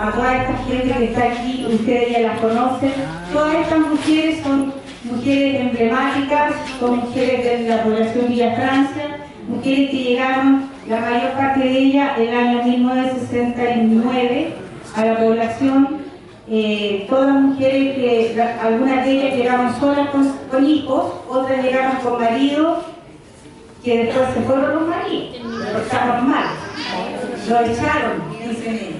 a toda esta gente que está aquí, ustedes ya las conocen. Todas estas mujeres son mujeres emblemáticas, son mujeres de la población Villa Francia, mujeres que llegaron, la mayor parte de ellas, el año 1969 a la población. Todas mujeres que, algunas de ellas llegaron solas con hijos, otras llegaron con maridos, que después se fueron los maridos, porque estaban mal, lo echaron, dicen ellos.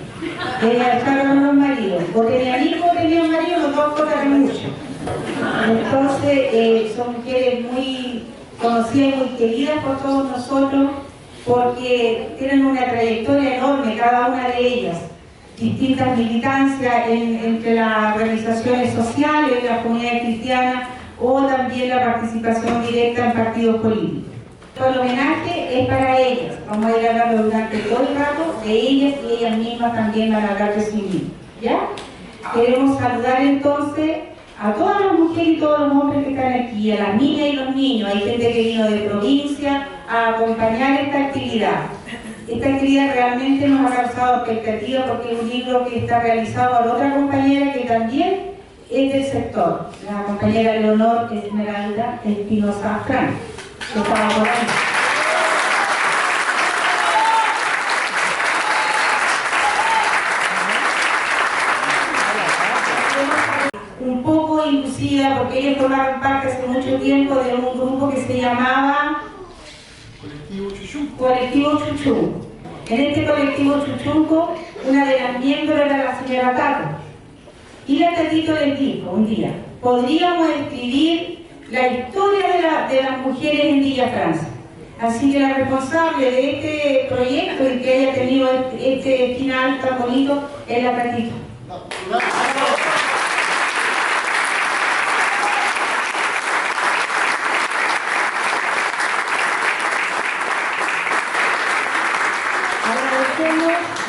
Ellas echaron a los maridos, o tenían hijos o tenían maridos, los dos cortaron mucho. Entonces son mujeres muy conocidas, muy queridas por todos nosotros, porque tienen una trayectoria enorme, cada una de ellas. Distintas militancias entre las organizaciones sociales, las comunidades cristianas o también la participación directa en partidos políticos. El homenaje es para ellas, vamos a ir hablando durante todo el rato de ellas y ellas mismas también van a hablar de sí mismas. ¿Ya? Queremos saludar entonces a todas las mujeres y todos los hombres que están aquí, a las niñas y los niños. Hay gente que vino de provincia a acompañar esta actividad. Esta actividad realmente nos ha causado expectativa porque es un libro que está realizado por otra compañera que también es del sector, la compañera Leonor Esmeralda Espinosa Frank, que estaba por ahí. Un poco inducida porque ellos formaron parte hace mucho tiempo de un grupo que se llamaba Colectivo Chuchunco. En este colectivo Chuchunco, una de las miembros era la señora Tato. Y la Tatito les dijo un día, podríamos escribir la historia de las mujeres en Villa Francia. Así que la responsable de este proyecto y que haya tenido este final tan bonito es la Tatito.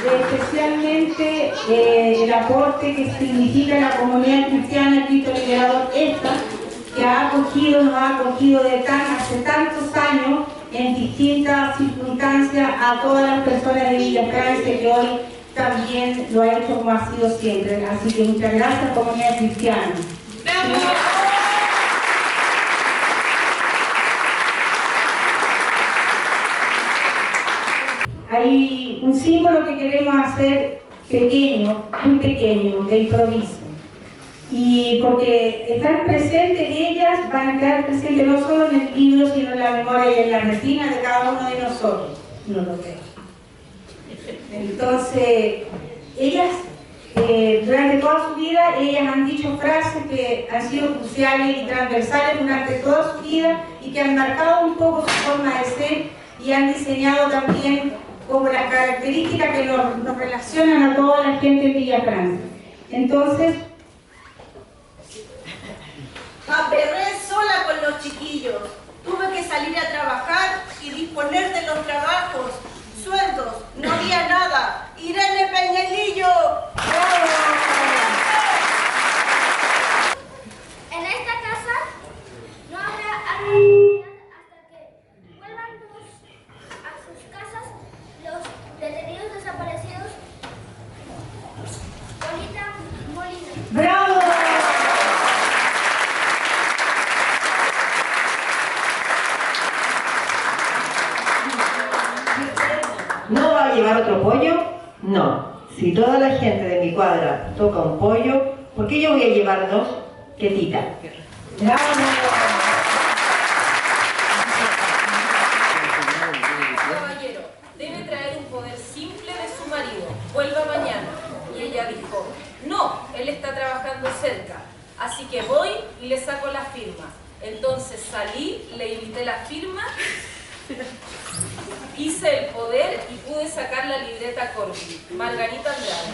Especialmente el aporte que significa la comunidad cristiana Cristo Liberador esta, que nos ha acogido hace tantos años en distintas circunstancias a todas las personas de Villa Francia, que hoy también lo ha hecho como ha sido siempre. Así que muchas gracias, comunidad cristiana. Hay un símbolo que queremos hacer pequeño, muy pequeño, de improviso. Y porque están presentes ellas, van a quedar presentes no solo en el libro, sino en la memoria y en la retina de cada uno de nosotros. No lo creo. Entonces, ellas, durante toda su vida, ellas han dicho frases que han sido cruciales y transversales durante toda su vida y que han marcado un poco su forma de ser y han diseñado también como las características que nos relacionan a toda la gente de Villa Francia. Entonces, aperré sola con los chiquillos. Tuve que salir a trabajar y disponer de los trabajos, sueldos, no había nada. Irene Peñalillo. En esta casa no habrá actividad hasta que vuelvan a sus casas los detenidos desaparecidos. Polita Molina. ¡bravo! ¿No va a llevar otro pollo? No. Si toda la gente de mi cuadra toca un pollo, ¿por qué yo voy a llevar dos? Quietita. ¡bravo! Caballero, debe traer un poder simple de su marido. Vuelva mañana. Y ella dijo, no, él está trabajando cerca. Así que voy y le saco la firma. Entonces salí, le invité la firma, hice el poder y pude sacar la libreta Corby. Margarita Andrade.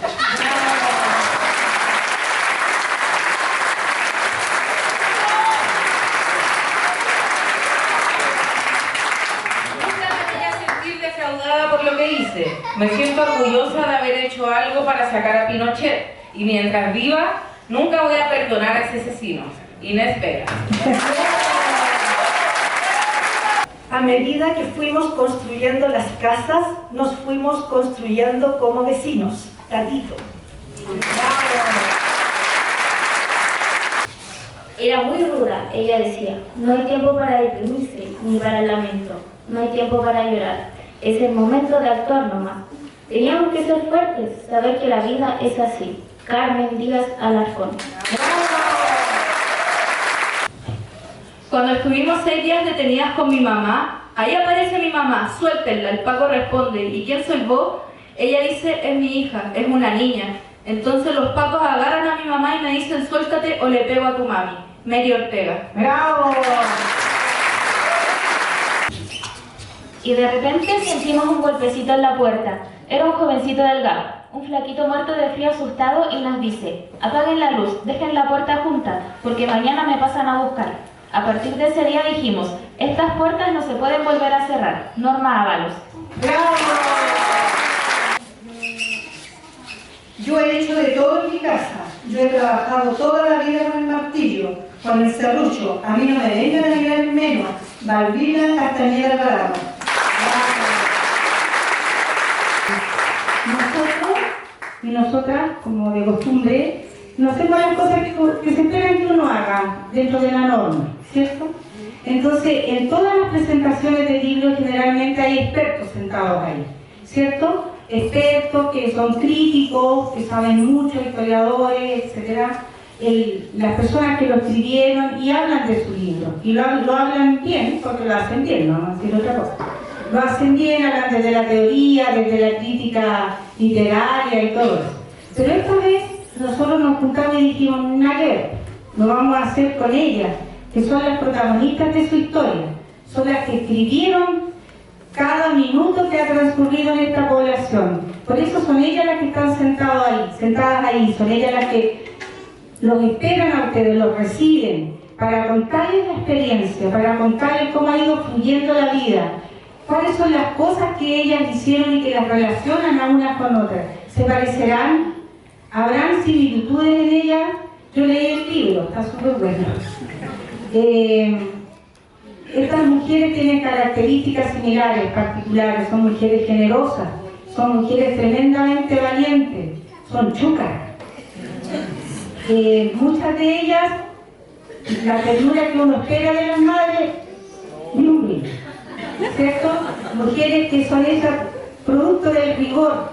Nunca me voy a sentir defraudada por lo que hice. Me siento orgullosa de haber hecho algo para sacar a Pinochet. Y mientras viva, nunca voy a perdonar a ese asesino. Inés Vega. A medida que fuimos construyendo las casas, nos fuimos construyendo como vecinos. Tatito. Era muy ruda, ella decía. No hay tiempo para deprimirse, ni para el lamento. No hay tiempo para llorar. Es el momento de actuar nomás. Teníamos que ser fuertes, saber que la vida es así. Carmen Díaz Alarcón. Cuando estuvimos 6 días detenidas con mi mamá, ahí aparece mi mamá, suéltenla, el Paco responde, ¿y quién soy vos? Ella dice, es mi hija, es una niña. Entonces los Pacos agarran a mi mamá y me dicen, suéltate o le pego a tu mami. Mary Ortega. ¡Bravo! Y de repente sentimos un golpecito en la puerta. Era un jovencito delgado, un flaquito muerto de frío asustado y nos dice, apaguen la luz, dejen la puerta junta, porque mañana me pasan a buscar. A partir de ese día dijimos, estas puertas no se pueden volver a cerrar. Norma Ábalos. ¡Bravo! Yo he hecho de todo en mi casa. Yo he trabajado toda la vida con el martillo, con el serrucho. A mí no me vengan a mirar en menos. Balbina Castañeda Alvarado. Nosotros y nosotras, como de costumbre, no hacemos las cosas que se esperan que uno haga dentro de la norma, ¿cierto? Entonces, en todas las presentaciones de libros generalmente hay expertos sentados ahí, ¿cierto? Expertos que son críticos, que saben mucho, historiadores, etc. Las personas que lo escribieron y hablan de su libro. Y lo hablan bien, porque lo hacen bien, no vamos a decir otra cosa. Lo hacen bien, hablan desde la teoría, desde la crítica literaria y todo eso. Pero esta vez nosotros nos juntamos y dijimos, nada que ver, lo vamos a hacer con ellas, que son las protagonistas de su historia. Son las que escribieron cada minuto que ha transcurrido en esta población. Por eso son ellas las que están sentadas ahí, son ellas las que los esperan a ustedes, los reciben, para contarles la experiencia, para contarles cómo ha ido fluyendo la vida, cuáles son las cosas que ellas hicieron y que las relacionan a unas con otras. ¿Se parecerán? ¿Habrán similitudes en ellas? Yo leí el libro, está súper bueno. Estas mujeres tienen características similares, particulares, son mujeres generosas, son mujeres tremendamente valientes, son chúcaras. Muchas de ellas, la ternura que uno espera de las madres, ni un brillo, ¿cierto? Mujeres que son hechas producto del rigor,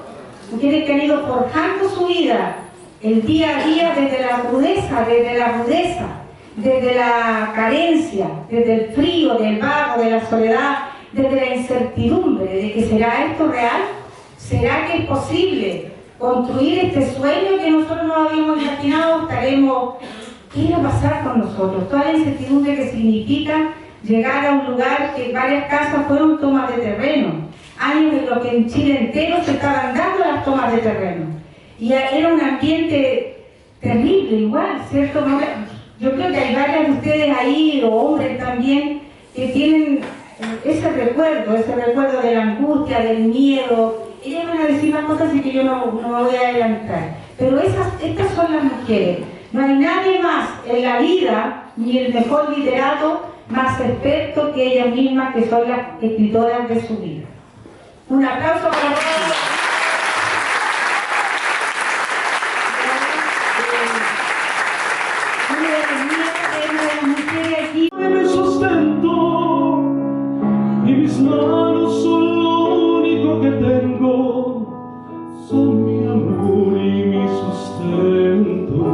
mujeres que han ido forjando su vida el día a día desde la rudeza, desde la carencia, desde el frío, del vago, de la soledad, desde la incertidumbre de que ¿será esto real? ¿Será que es posible construir este sueño que nosotros nos habíamos imaginado? ¿Qué iba a pasar con nosotros? Toda la incertidumbre que significa llegar a un lugar que varias casas fueron tomas de terreno, años en los que en Chile entero se estaban dando las tomas de terreno, y era un ambiente terrible igual, ¿cierto? Yo creo que hay varias de ustedes ahí, o hombres también, que tienen ese recuerdo de la angustia, del miedo. Ellas van a decir más cosas y que yo no me voy a adelantar. Pero estas son las mujeres. No hay nadie más en la vida, ni el mejor literato, más experto que ellas mismas, que son las escritoras de su vida. Un aplauso para ellas. Me sustento y mis manos son lo único que tengo, son mi amor y mi sustento.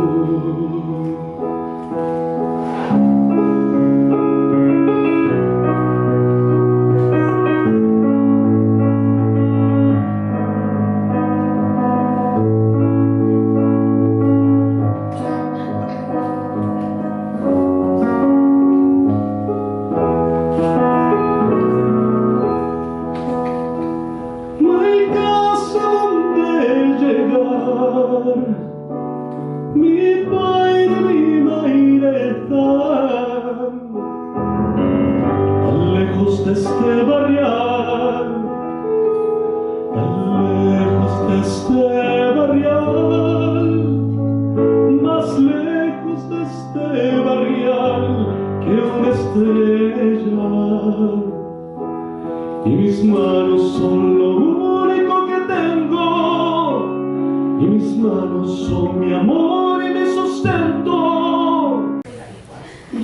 son mi amor y mi sustento.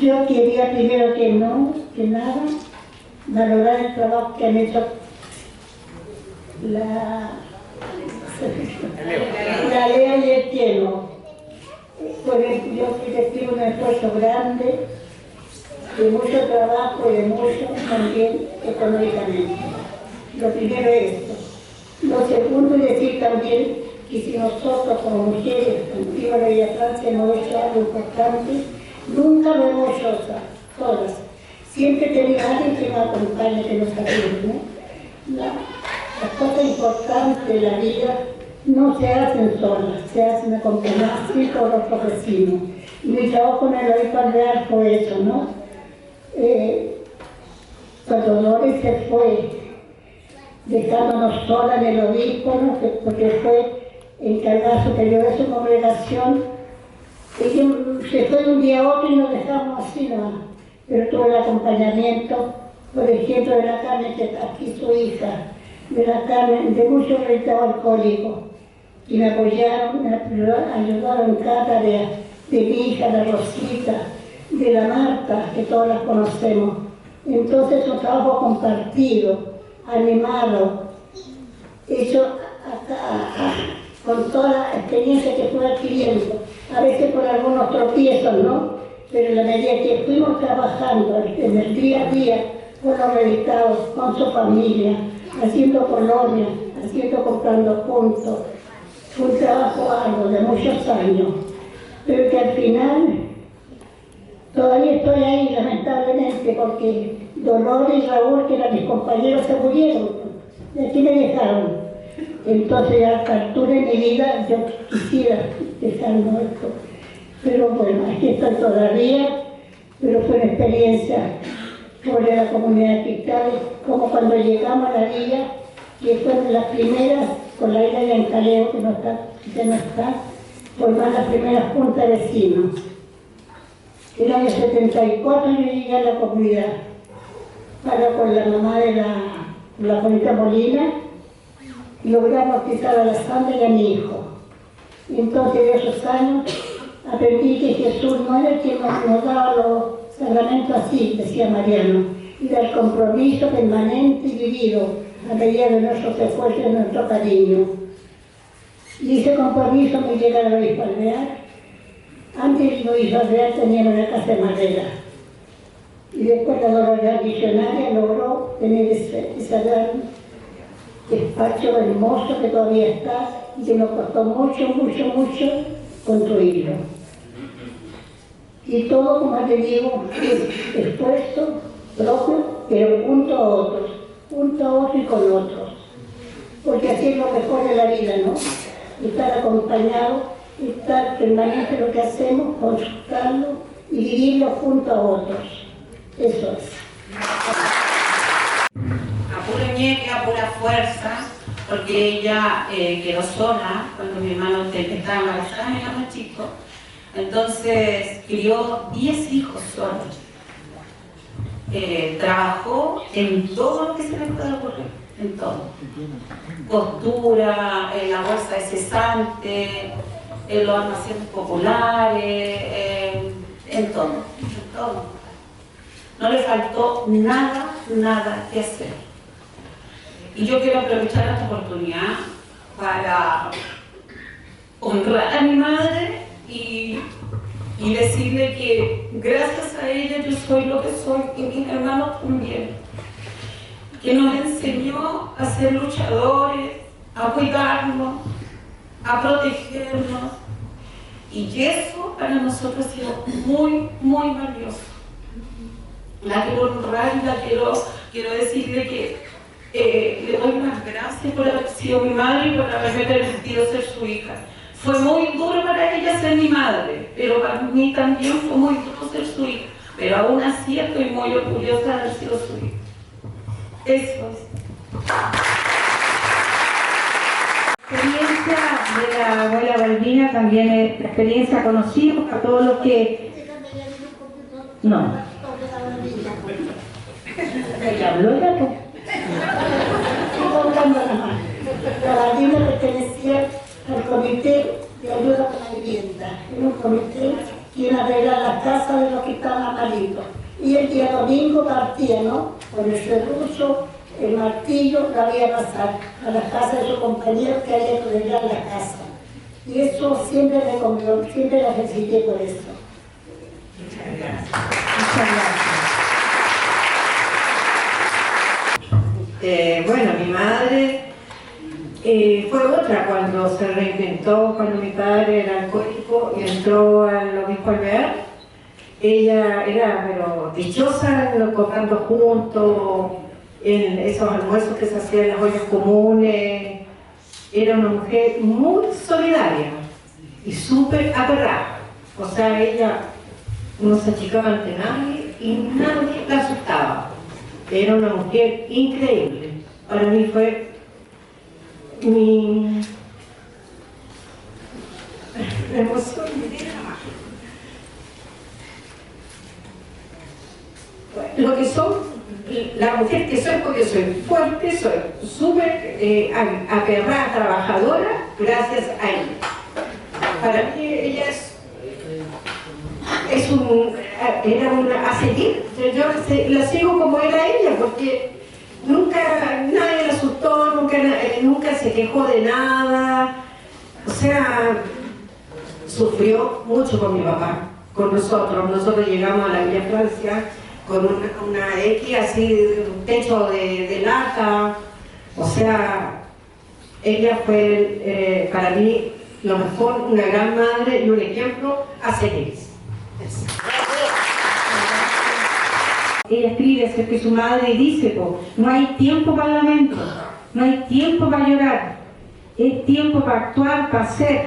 Yo quería primero que nada, valorar el trabajo que han hecho la Lea y el Tieno. Yo les pido un esfuerzo grande, de mucho trabajo y de mucho también económicamente. Lo primero es esto. Lo segundo es decir también que si nosotros como mujeres en Viva la Villa Francia hemos hecho algo importante, nunca lo hemos hecho solas. Siempre tenemos a alguien que nos acompañe, que nos ayude, ¿no? Las cosas importantes de la vida no se hacen solas, se hacen acompañadas sí por otros vecinos. Y mi trabajo en el obispo real fue eso, ¿no? Cuando Dolores se fue, dejándonos sola en el obispo, ¿no? Porque fue encargada superior de su congregación, ella se fue de un día a otro y nos dejamos así, ¿no? Pero tuvo el acompañamiento, por ejemplo, de la Carmen, que está aquí su hija, de la Carmen, de muchos reitados alcohólicos, y me apoyaron, me ayudaron en cada tarea, de mi hija, la Rosita, de la Marta, que todas las conocemos. Entonces es un trabajo compartido, animado, hecho con toda la experiencia que fue adquiriendo, a veces con algunos tropiezos, ¿no? Pero en la medida que fuimos trabajando en el día a día con los reeditados, con su familia, haciendo colonias, comprando puntos, fue un trabajo arduo de muchos años, pero que al final todavía estoy ahí, lamentablemente, porque Dolores y Raúl, que eran mis compañeros, se murieron, y aquí me dejaron. Entonces, a esta altura de mi vida, yo quisiera dejarlo esto. Pero bueno, aquí estoy todavía, pero fue una experiencia sobre la comunidad cristiana, como cuando llegamos a la villa, que fueron las primeras, con la isla de Ancaleo, que ya no está, formaron las primeras juntas de vecinos. En el año 74 yo llegué a la comunidad, con la mamá de la Juanita Molina, y logramos bautizar a la Sandra y a mi hijo. Y entonces de esos años aprendí que Jesús no era el que nos daba los sacramentos así, decía Mariano, era el compromiso permanente y vivido a medida de nuestros esfuerzos y nuestro cariño. Y ese compromiso me llega al obispo Alvear. Antes el obispo Alvear tenía una casa de madera. Y después la Dolores Visionaria logró tener ese gran despacho hermoso que todavía está y que nos costó mucho construirlo. Y todo, como te digo, es esfuerzo propio, pero junto a otros y con otros. Porque así es lo mejor de la vida, ¿no? Estar acompañado, estar permanente en lo que hacemos, consultarlo y vivirlo junto a otros. Eso es. A puro ñeque, a pura fuerza, porque ella quedó sola cuando mi hermano estaba embarazada, mi hermano chico. Entonces crió 10 hijos solos. Trabajó en todo lo que se le puede ocurrir, en todo. Costura, en la bolsa de cesante, en los almacenes populares, en todo. No le faltó nada que hacer. Y yo quiero aprovechar esta oportunidad para honrar a mi madre y decirle que gracias a ella yo soy lo que soy y mis hermanos también. Que nos enseñó a ser luchadores, a cuidarnos, a protegernos. Y eso para nosotros ha sido muy valioso. La quiero honrar y quiero decirle que le doy unas gracias por haber sido mi madre y por haberme permitido ser su hija. Fue muy duro para ella ser mi madre, pero para mí también fue muy duro ser su hija. Pero aún así estoy muy orgullosa de haber sido su hija. Eso es. La experiencia de la abuela Balbina también es la experiencia conocida a todos los que... No. ¿Ella habló ya? La Balbina pertenecía al comité de ayuda con la vivienda, en un comité que iba a arreglar las casas de los que estaban malitos. Y el día domingo partía, ¿no? Con el serrucho, el martillo, la voy a pasar a las casas de sus compañeros que había que arreglar la casa. Y eso siempre me convió, siempre la felicité por eso. Muchas gracias. Muchas gracias. Bueno, mi madre fue otra cuando se reinventó, cuando mi padre era alcohólico y entró al obispo Alvear. Ella era, pero dichosa, comprando juntos, en esos almuerzos que se hacían en las ollas comunes. Era una mujer muy solidaria y súper aperrada. O sea, ella no se achicaba ante nadie y nadie la asustaba. Era una mujer increíble. Para mí fue mi emoción. Lo que son, la mujer que soy, porque soy fuerte, soy súper aperrada, trabajadora, gracias a ella. Para mí ella era una a seguir. Yo la sigo como era ella, porque nunca nadie la asustó, nunca se quejó de nada. O sea, sufrió mucho con mi papá, con nosotros. Nosotros llegamos a la Villa Francia con una X así, un techo de lata. O sea, ella fue para mí lo mejor, una gran madre y un ejemplo a seguir. Ella escribe acerca de su madre y dice, no hay tiempo para lamento, no hay tiempo para llorar, es tiempo para actuar, para hacer.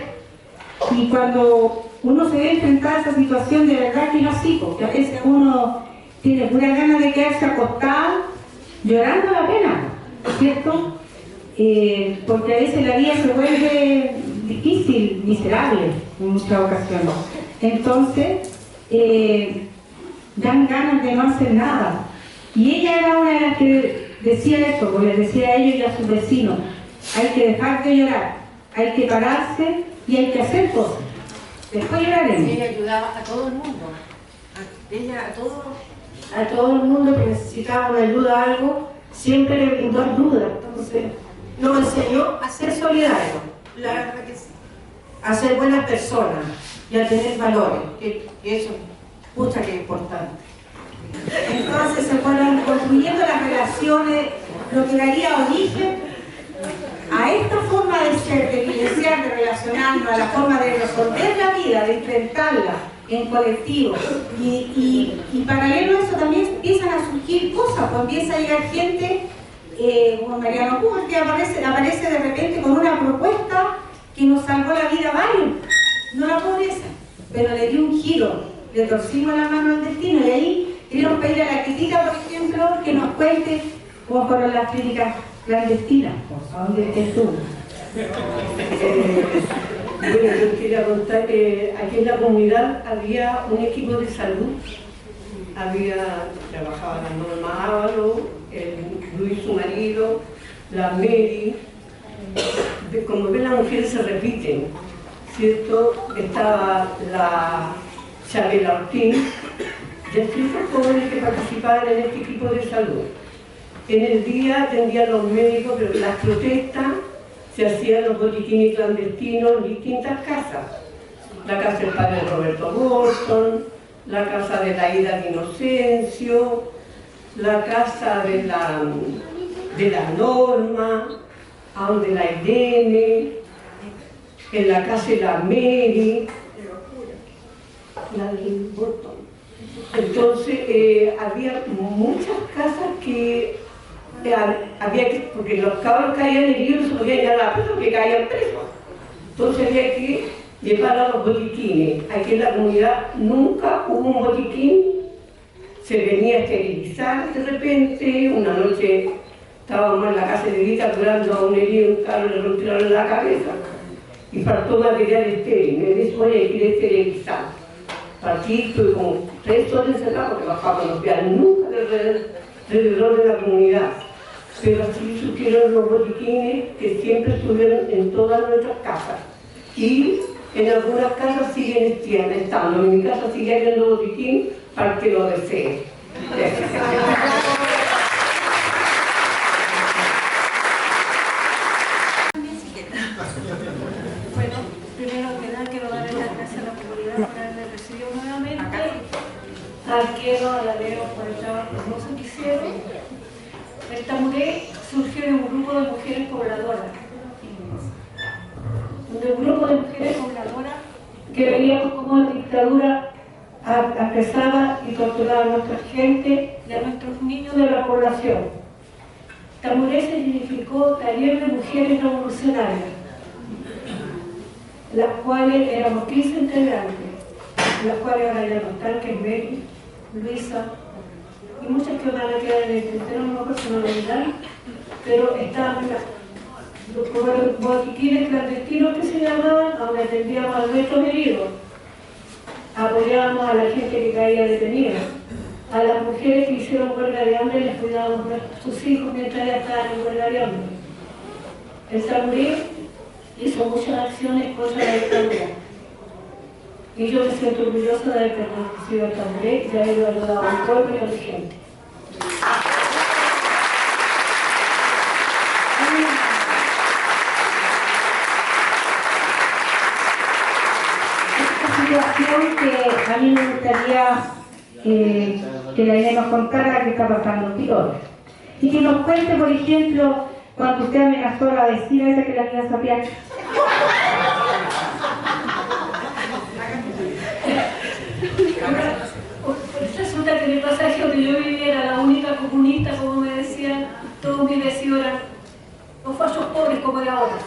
Y cuando uno se ve enfrentar a esa situación, de verdad que es así, porque a veces uno tiene pura ganas de quedarse acostado llorando la pena, ¿cierto? Porque a veces la vida se vuelve difícil, miserable en muchas ocasiones. Entonces, dan ganas de no hacer nada. Y ella era una de las que decía eso, porque les decía a ellos y a sus vecinos, hay que dejar de llorar, hay que pararse y hay que hacer cosas. Después lloraremos. Ella ayudaba a todo el mundo. Ella a todo el mundo que necesitaba una ayuda a algo, siempre le brindó ayuda. Entonces, nos enseñó a ser solidarios, la verdad que sí, a ser buenas personas y a tener valores, que eso, pucha, que es importante. Entonces se fueron construyendo las relaciones, lo que daría origen a esta forma de ser, de vivenciar, de relacionarnos, a la forma de resolver la vida, de enfrentarla en colectivo. Y paralelo a eso también empiezan a surgir cosas, pues empieza a llegar gente, como Mariano Cuba, que aparece de repente con una propuesta que nos salvó la vida a varios, no la pobreza, pero le dio un giro, le torcimos la mano al destino. Y ahí queremos pedir a la crítica, por ejemplo, que nos cuente cómo fueron las críticas clandestinas, a dónde estuvo. Bueno, yo quería contar que aquí en la comunidad había un equipo de salud, trabajaba la Norma Ávalo, Luis su marido, la Mary. Como ven, las mujeres se repiten, ¿cierto? Estaba la Chabela Ortiz, y así estos jóvenes que participaban en este equipo de salud. En el día atendían los médicos, pero las protestas se hacían los botiquines clandestinos en distintas casas. La casa del padre Roberto Bolton, la casa de la Ida de Inocencio, la casa de la Norma, aún de la Irene, en la casa de la Mary, la del Bolton. Entonces había muchas casas que había que, porque los cabros caían heridos, se podían llevar a la presa porque caían presos. Entonces había que llevar a los botiquines. Aquí en la comunidad nunca hubo un botiquín, se venía a esterilizar de repente. Una noche estábamos en la casa de Vita curando a un herido, un carro le rompieron la cabeza y faltó material estéril. Me dijo, oye, hay que esterilizar. Partí, estuve como 3 horas encerrado porque los papás no nos veían nunca alrededor de la comunidad. Pero así surgieron los botiquines que siempre estuvieron en todas nuestras casas. Y En algunas casas siguen estando, en mi casa sigue habiendo botiquín para el que lo desee. Bueno, primero que nada quiero darle las gracias a la comunidad por haberme recibido nuevamente, al Quiero, a la Leo por el trabajo hermoso que hicieron. El Tamuré surgió de un grupo de mujeres pobladoras, que veíamos cómo la dictadura apresaba y torturaba a nuestra gente y a nuestros niños de la población. Tamuré significó taller de mujeres revolucionarias, las cuales éramos 15 integrantes, las cuales ahora ya no están, que es Mary, Luisa, y muchas que van a quedar en el tintero, no personalidad, pero estaban los botiquines clandestinos que se llamaban, donde atendíamos a nuestros heridos, apoyábamos a la gente que caía detenida, a las mujeres que hicieron huelga de hambre les cuidábamos a sus hijos mientras ellas estaban en huelga de hambre. El Tamuré hizo muchas acciones contra la dictadura. Y yo me siento orgullosa de haber pertenecido al Tamuré y de haber ayudado al pueblo y a la gente. Esta situación que a mí me gustaría que la Irene nos contara que está pasando peor. Y que nos cuente, por ejemplo, cuando usted amenazó a la vecina esa que la iba a sapear. Resulta que en el pasaje donde yo vivía era la única comunista, como me decían, todos mis vecinos eran los falsos pobres como de ahora.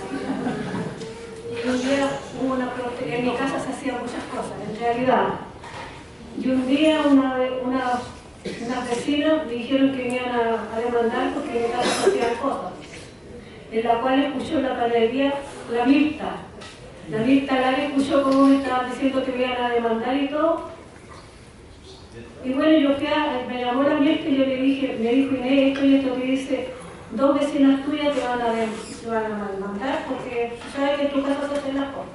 Y un día hubo en mi casa se hacían muchas cosas, en realidad. Y un día unas vecinas me dijeron que me iban a demandar porque en mi casa se hacían cosas, en la cual escuchó la panadería la Mirta. La Mirta Lara escuchó cómo me estaban diciendo que me iban a demandar y todo. Y bueno, yo me llamó la Mirta y yo le dije, me dijo Inés, esto y esto que dice, 2 vecinas tuyas te van a demandar porque sabes que en tu casa se hacen las cosas.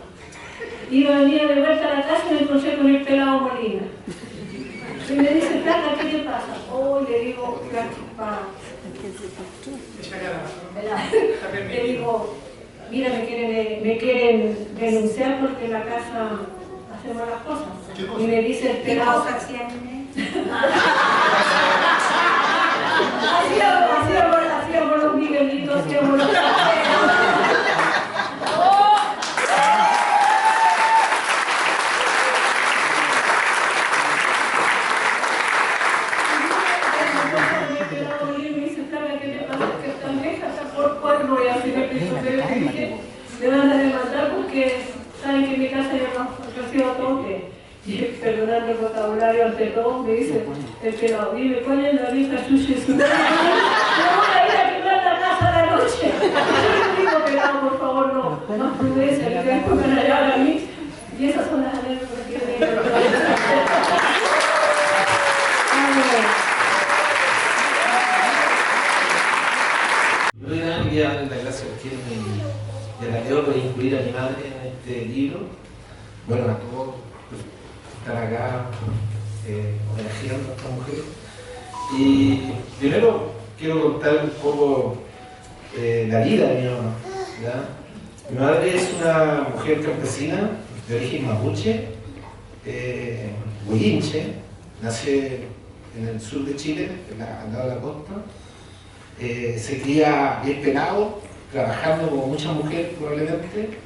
Iba a venir de vuelta a la casa y me encontré con el pelado Molina. Y me dice, Flaca, ¿qué te pasa? Oh, le digo, le digo, mira, me quieren denunciar porque en la casa hacemos las cosas. Y me dice el pelado. Hacíamos los miguelitos, hacíamos los me van a demandar porque saben que en mi casa yo no recibo toque. Y perdonando el vocabulario ante todo, me dice el pelado, dime cuál es la vieja suya y su madre. Me voy a ir a quemar la casa a la noche. Yo le digo, pelado, por favor, no, más prudencia, que me pongan allá a mí. Y esas son las anécdotas que me Yo quería darle las gracias a Karen y a la Leo por incluir a mi madre en este libro. Bueno, a todos que están acá homenajeando a esta mujer. Y primero quiero contar un poco la vida de mi mamá. ¿Ya? Mi madre es una mujer campesina de origen mapuche, huillinche, nace en el sur de Chile, al lado de la costa. Se cría bien pelado, trabajando como mucha mujer probablemente,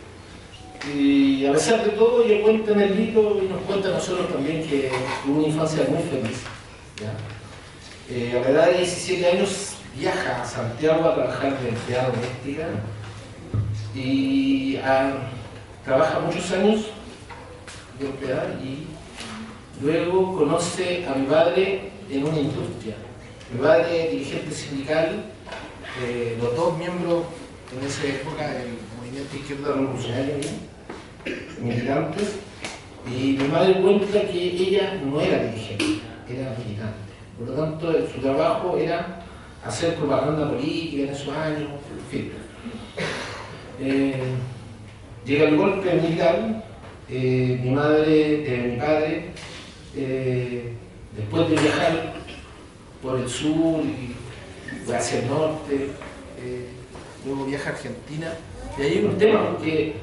y a pesar de todo ella cuenta en el libro y nos cuenta a nosotros también que tuvo una infancia muy feliz. ¿Ya? A la edad de 17 años viaja a Santiago a trabajar de empleada doméstica y trabaja muchos años de empleada y luego conoce a mi padre en una industria. Mi padre, dirigente sindical, los 2 miembros en esa época del movimiento izquierda revolucionario, militantes, y mi madre cuenta que ella no era dirigente, era militante. Por lo tanto, su trabajo era hacer propaganda política en esos años, en fin. Llega el golpe militar mi padre, después de viajar por el sur y hacia el norte, luego viaja a Argentina, y ahí hay un tema porque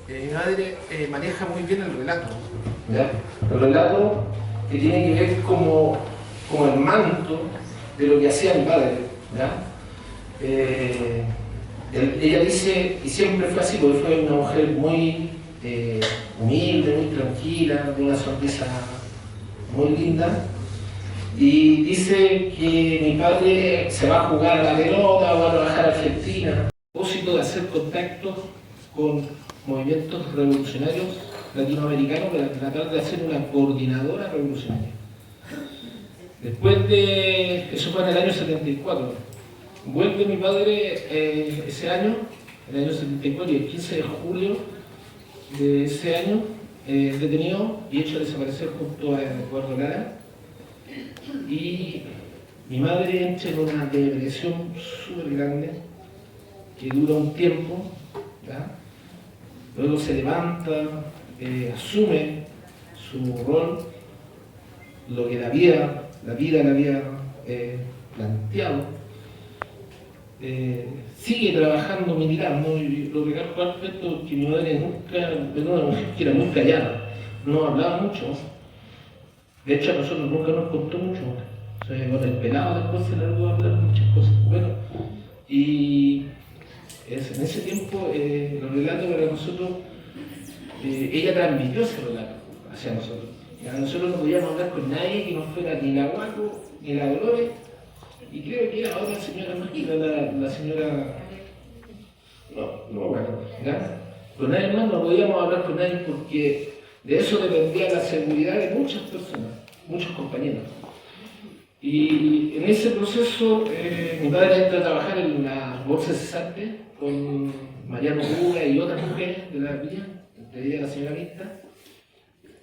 mi madre maneja muy bien el relato, ¿ya? El relato que tiene que ver como el manto de lo que hacía mi padre, ¿ya? Ella dice, y siempre fue así, porque fue una mujer muy humilde, muy tranquila, de una sonrisa muy linda, y dice que mi padre se va a jugar a la pelota, va a trabajar a Argentina, a propósito de hacer contactos con movimientos revolucionarios latinoamericanos para tratar de hacer una coordinadora revolucionaria. Después de, eso fue en el año 74, vuelve mi padre ese año, el año 74, y el 15 de julio de ese año, detenido y hecho desaparecer junto a Eduardo Lara. Y mi madre entra en una depresión súper grande que dura un tiempo, ¿ya? Luego se levanta, asume su rol, lo que la vida le había planteado. Sigue trabajando militar, ¿no? Y lo recalco al respecto que mi madre nunca, era una mujer que era muy callada, no hablaba mucho. De hecho, a nosotros nunca nos contó mucho. O sea, con el pelado después se largó a hablar muchas cosas. Bueno, y en ese tiempo los relatos para nosotros, ella transmitió ese relato hacia nosotros. Ya nosotros no podíamos hablar con nadie que no fuera ni la Guaco ni la Dolores, y creo que era otra señora más, la señora... No, bueno, ¿ya? Con nadie más no podíamos hablar con nadie porque de eso dependía la seguridad de muchas personas, muchos compañeros. Y en ese proceso mi padre entra a trabajar en la bolsa cesante con Mariano Buga y otras mujeres de la villa, entre ellas la señora Vista,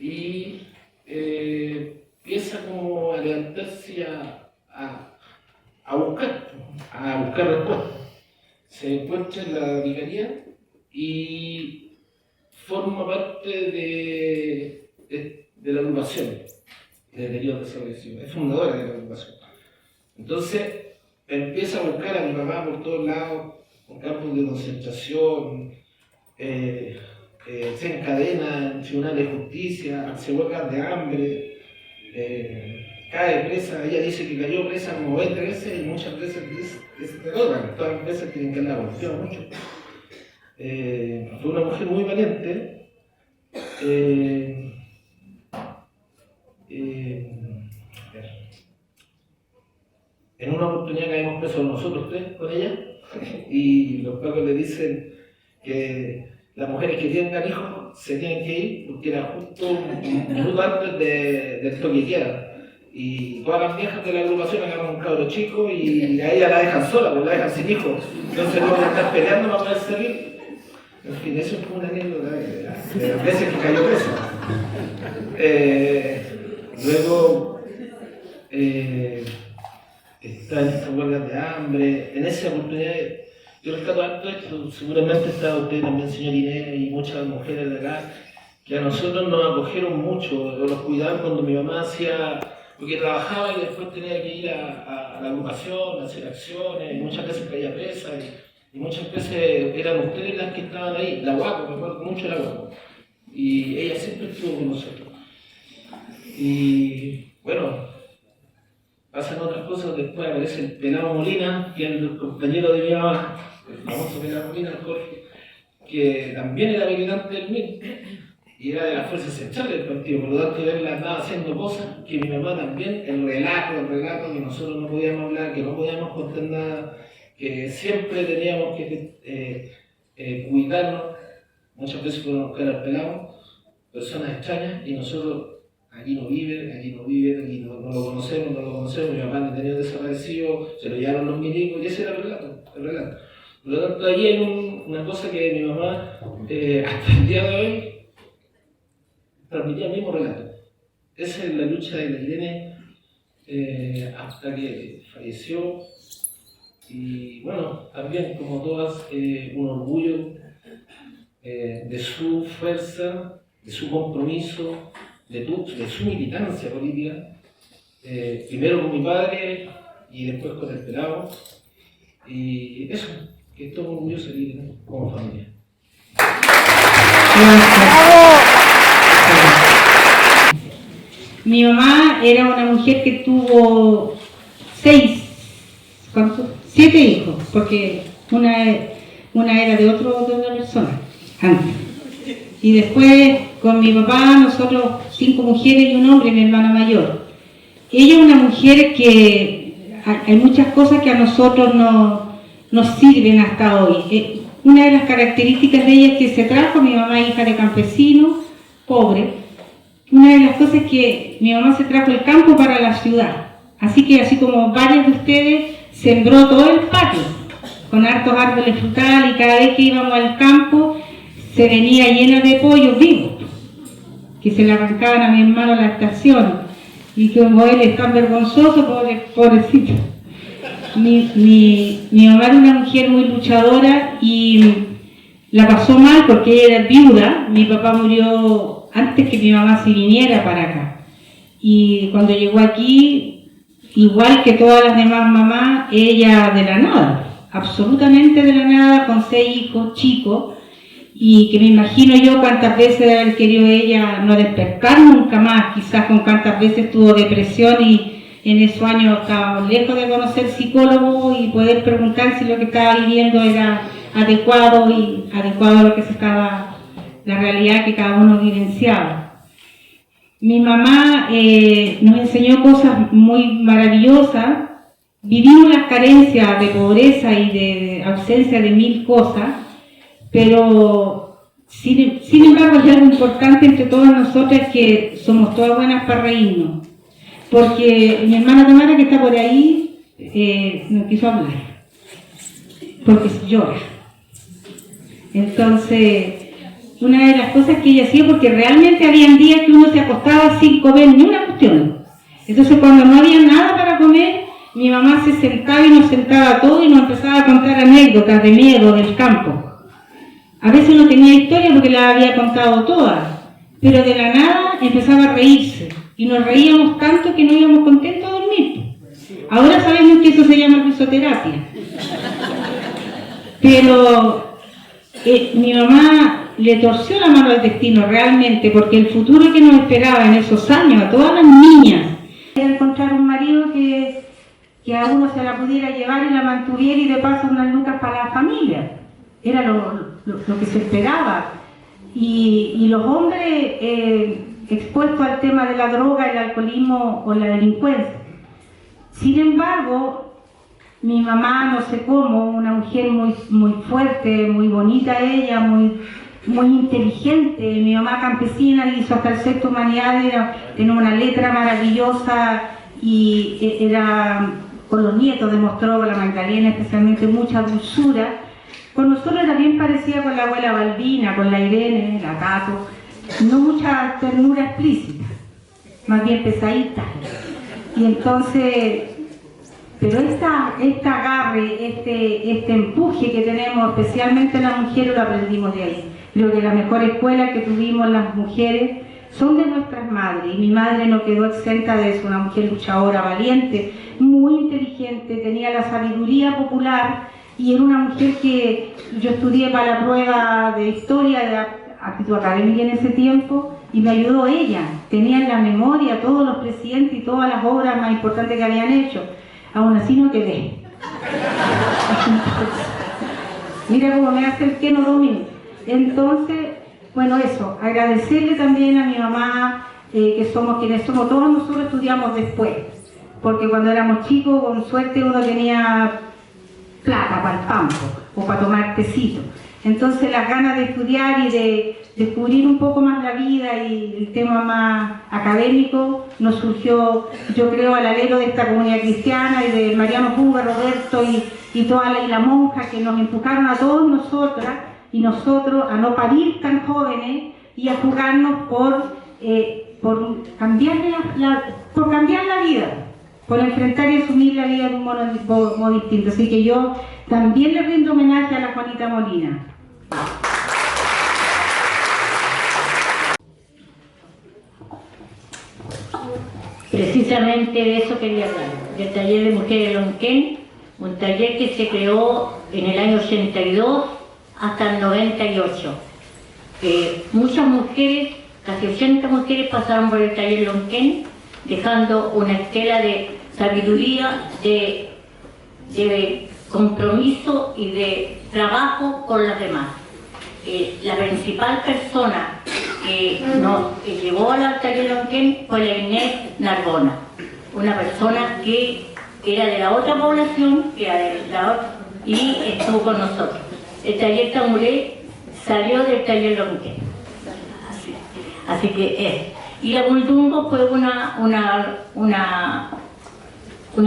y empieza como a levantarse a buscar respuestas. Se encuentra en la vicaría y forma parte de la agrupación de periodo desaparecido, es fundadora de la agrupación. Entonces empieza a buscar a mi mamá por todos lados, con campos de concentración, se encadena en tribunales de justicia, se huelga de hambre, cae presa. Ella dice que cayó presa como 20 veces y muchas veces se drogan, todas las veces tienen que la golpear mucho. Fue una mujer muy valiente. En una oportunidad caímos presos nosotros tres con ella y los pacos le dicen que las mujeres que tengan hijos se tienen que ir porque era justo un minuto antes del toque de queda. Y todas las viejas de la agrupación agarran un cabro chico y a ella la dejan sola, porque la dejan sin hijos. Entonces no van a estar peleando para poder salir. En fin, eso fue una anécdota de las veces que cayó presa. Luego está en estas huelgas de hambre. En esa oportunidad, yo rescato alto esto, seguramente está usted también, señor Inés, y muchas mujeres de acá, que a nosotros nos acogieron mucho, los cuidaban cuando mi mamá hacía, porque trabajaba y después tenía que ir a la agrupación, a hacer acciones, y muchas veces caía presa, y muchas veces eran ustedes las que estaban ahí, la Guaco, me acuerdo mucho de la Guaco, y ella siempre estuvo con nosotros. Y bueno, pasan otras cosas, después aparece el pelado Molina, que es el compañero de mi mamá, el famoso pelado Molina, el Jorge, que también era militante del MIR y era de las fuerzas centrales del partido, por lo tanto él andaba haciendo cosas que mi mamá también, el relato que nosotros no podíamos hablar, que no podíamos contar nada, que siempre teníamos que cuidarnos, muchas veces por buscar al pelado, personas extrañas, y nosotros aquí no vive, aquí no lo conocemos, mi papá no tenía desaparecido, se lo llevaron los milicos, y ese era el relato. Por lo tanto, ahí hay una cosa que mi mamá, hasta el día de hoy, transmitía el mismo relato. Esa es la lucha de la Irene hasta que falleció, y bueno, también como todas, un orgullo de su fuerza, de su compromiso, de su militancia política, primero con mi padre y después con el pelado. Y eso, que estoy orgulloso de vivir, ¿no?, como familia. Mi mamá era una mujer que tuvo 7 hijos, porque una era de otra persona antes. Y después con mi papá, nosotros 5 mujeres y un hombre, mi hermana mayor. Ella es una mujer que hay muchas cosas que a nosotros nos sirven hasta hoy. Una de las características de ella es que se trajo, mi mamá hija de campesino, pobre. Una de las cosas es que mi mamá se trajo el campo para la ciudad. Así que, así como varios de ustedes, sembró todo el patio con hartos árboles frutales, y cada vez que íbamos al campo se venía llena de pollos vivos que se le arrancaban a mi hermano a la estación, y como él es tan vergonzoso, pobrecito. Mi mamá era una mujer muy luchadora y la pasó mal porque ella era viuda. Mi papá murió antes que mi mamá se viniera para acá, y cuando llegó aquí, igual que todas las demás mamás, ella de la nada, absolutamente de la nada, con 6 hijos chicos, y que me imagino yo cuántas veces debe haber querido ella no despertar nunca más, quizás con cuántas veces tuvo depresión, y en esos años estábamos lejos de conocer psicólogo y poder preguntar si lo que estaba viviendo era adecuado a lo que se estaba, la realidad que cada uno vivenciaba. Mi mamá nos enseñó cosas muy maravillosas. Vivimos las carencias de pobreza y de ausencia de 1000 cosas, pero sin embargo hay algo importante entre todas nosotras, que somos todas buenas para reírnos. Porque mi hermana Tamara, que está por ahí, no quiso hablar, porque llora. Entonces, una de las cosas que ella hacía, porque realmente había días que uno se acostaba sin comer ni una cuestión. Entonces, cuando no había nada para comer, mi mamá se sentaba y nos sentaba todo y nos empezaba a contar anécdotas de miedo del campo. A veces no tenía historia porque las había contado todas, pero de la nada empezaba a reírse. Y nos reíamos tanto que no íbamos contentos a dormir. Ahora sabemos que eso se llama risoterapia. Pero mi mamá le torció la mano al destino realmente, porque el futuro que nos esperaba en esos años a todas las niñas era encontrar un marido que a uno se la pudiera llevar y la mantuviera, y de paso unas lucas para la familia. Era lo que se esperaba. Y los hombres expuestos al tema de la droga, el alcoholismo o la delincuencia. Sin embargo, mi mamá, no sé cómo, una mujer muy fuerte, muy bonita ella, muy inteligente. Mi mamá campesina, hizo hasta el sexto humanidades, tenía una letra maravillosa, y era, con los nietos demostró, la Magdalena especialmente, mucha dulzura. Con nosotros era bien parecida con la abuela Balbina, con la Irene, la Tato, no mucha ternura explícita, más bien pesadita. Y entonces, pero este agarre, este empuje que tenemos, especialmente las mujeres, lo aprendimos de ahí. Creo que la mejor escuela que tuvimos las mujeres son de nuestras madres, y mi madre no quedó exenta de eso, una mujer luchadora, valiente, muy inteligente, tenía la sabiduría popular, y era una mujer que yo estudié para la prueba de historia de actitud académica en ese tiempo, y me ayudó ella. Tenía en la memoria todos los presidentes y todas las obras más importantes que habían hecho. Aún así no quedé. Mira cómo me hace el que no domino. Entonces, bueno, eso, agradecerle también a mi mamá, que somos quienes somos. Todos nosotros estudiamos después, porque cuando éramos chicos, con suerte, uno tenía plata para el campo o para tomar tecito. Entonces las ganas de estudiar y de descubrir un poco más la vida y el tema más académico nos surgió, yo creo, al alero de esta comunidad cristiana y de Mariano Puga, Roberto y toda la monja, que nos empujaron a todos nosotras y nosotros a no parir tan jóvenes y a jugarnos por cambiar la vida, por enfrentar y asumir la vida de un modo distinto. Así que yo también le rindo homenaje a la Juanita Molina. precisamente de eso quería hablar, del taller de mujeres Lonquén, un taller que se creó en el año 82 hasta el 98. Muchas mujeres, casi 80 mujeres pasaron por el taller Lonquén, dejando una estela de sabiduría, de compromiso y de trabajo con las demás. La principal persona que nos llevó al taller Lonquén fue la Inés Narbona, una persona que era de la otra población, que era de la otra, y estuvo con nosotros. El taller Tamulé salió del taller Lonquén. Así que y la Mundungo fue una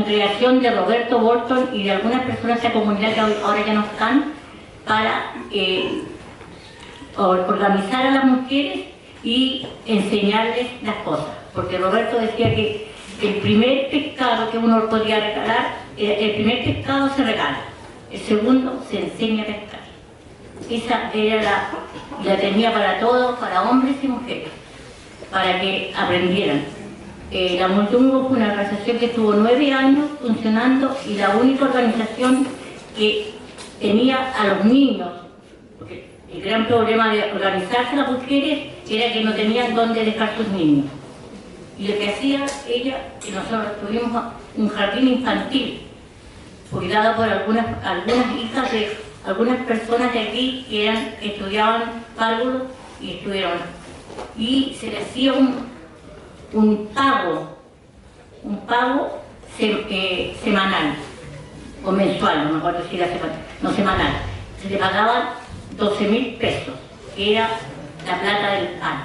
creación de Roberto Bolton y de algunas personas de la comunidad que ahora ya no están, para organizar a las mujeres y enseñarles las cosas. Porque Roberto decía que el primer pescado que uno podía regalar, el primer pescado se regala, el segundo se enseña a pescar. Esa era la tenía para todos, para hombres y mujeres, para que aprendieran. La Mundungo fue una organización que estuvo 9 años funcionando y la única organización que tenía a los niños, porque el gran problema de organizarse las mujeres era que no tenían dónde dejar sus niños. Y lo que hacía ella, que nosotros tuvimos un jardín infantil, cuidado por algunas hijas de algunas personas de aquí que estudiaban párvulos y estuvieron. Y se le hacía un pago semanal o mensual, no me acuerdo si era semanal, no semanal. Se le pagaban 12.000 pesos, que era la plata del pan.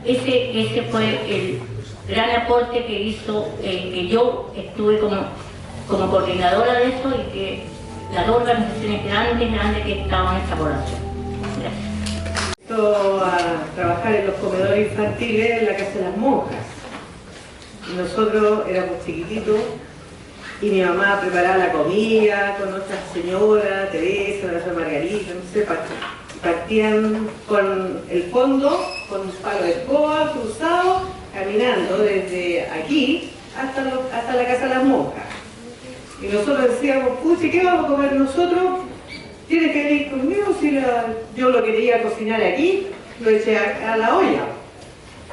Ese fue el gran aporte que hizo, que yo estuve como coordinadora de eso y que las dos organizaciones grandes que estaban en esta población. Gracias. A trabajar en los comedores infantiles en la Casa de las Monjas. Nosotros éramos chiquititos y mi mamá preparaba la comida con otra señora, Teresa, la señora Margarita, no sé, partían con el fondo, con un palo de escoba cruzado, caminando desde aquí hasta la Casa de las Monjas. Y nosotros decíamos, pucha, ¿qué vamos a comer nosotros? ¿Tienes que venir conmigo? Si yo lo quería cocinar aquí, lo eché a la olla.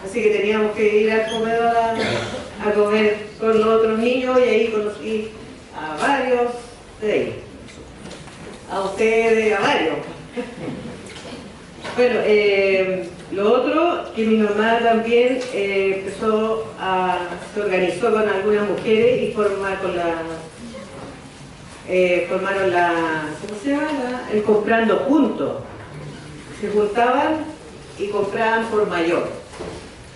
Así que teníamos que ir al comedor a comer con los otros niños y ahí conocí a varios de ellos. A ustedes, a varios. Bueno, lo otro, que mi mamá también se organizó con algunas mujeres y formaron ¿cómo se llama? El comprando juntos. Se juntaban y compraban por mayor.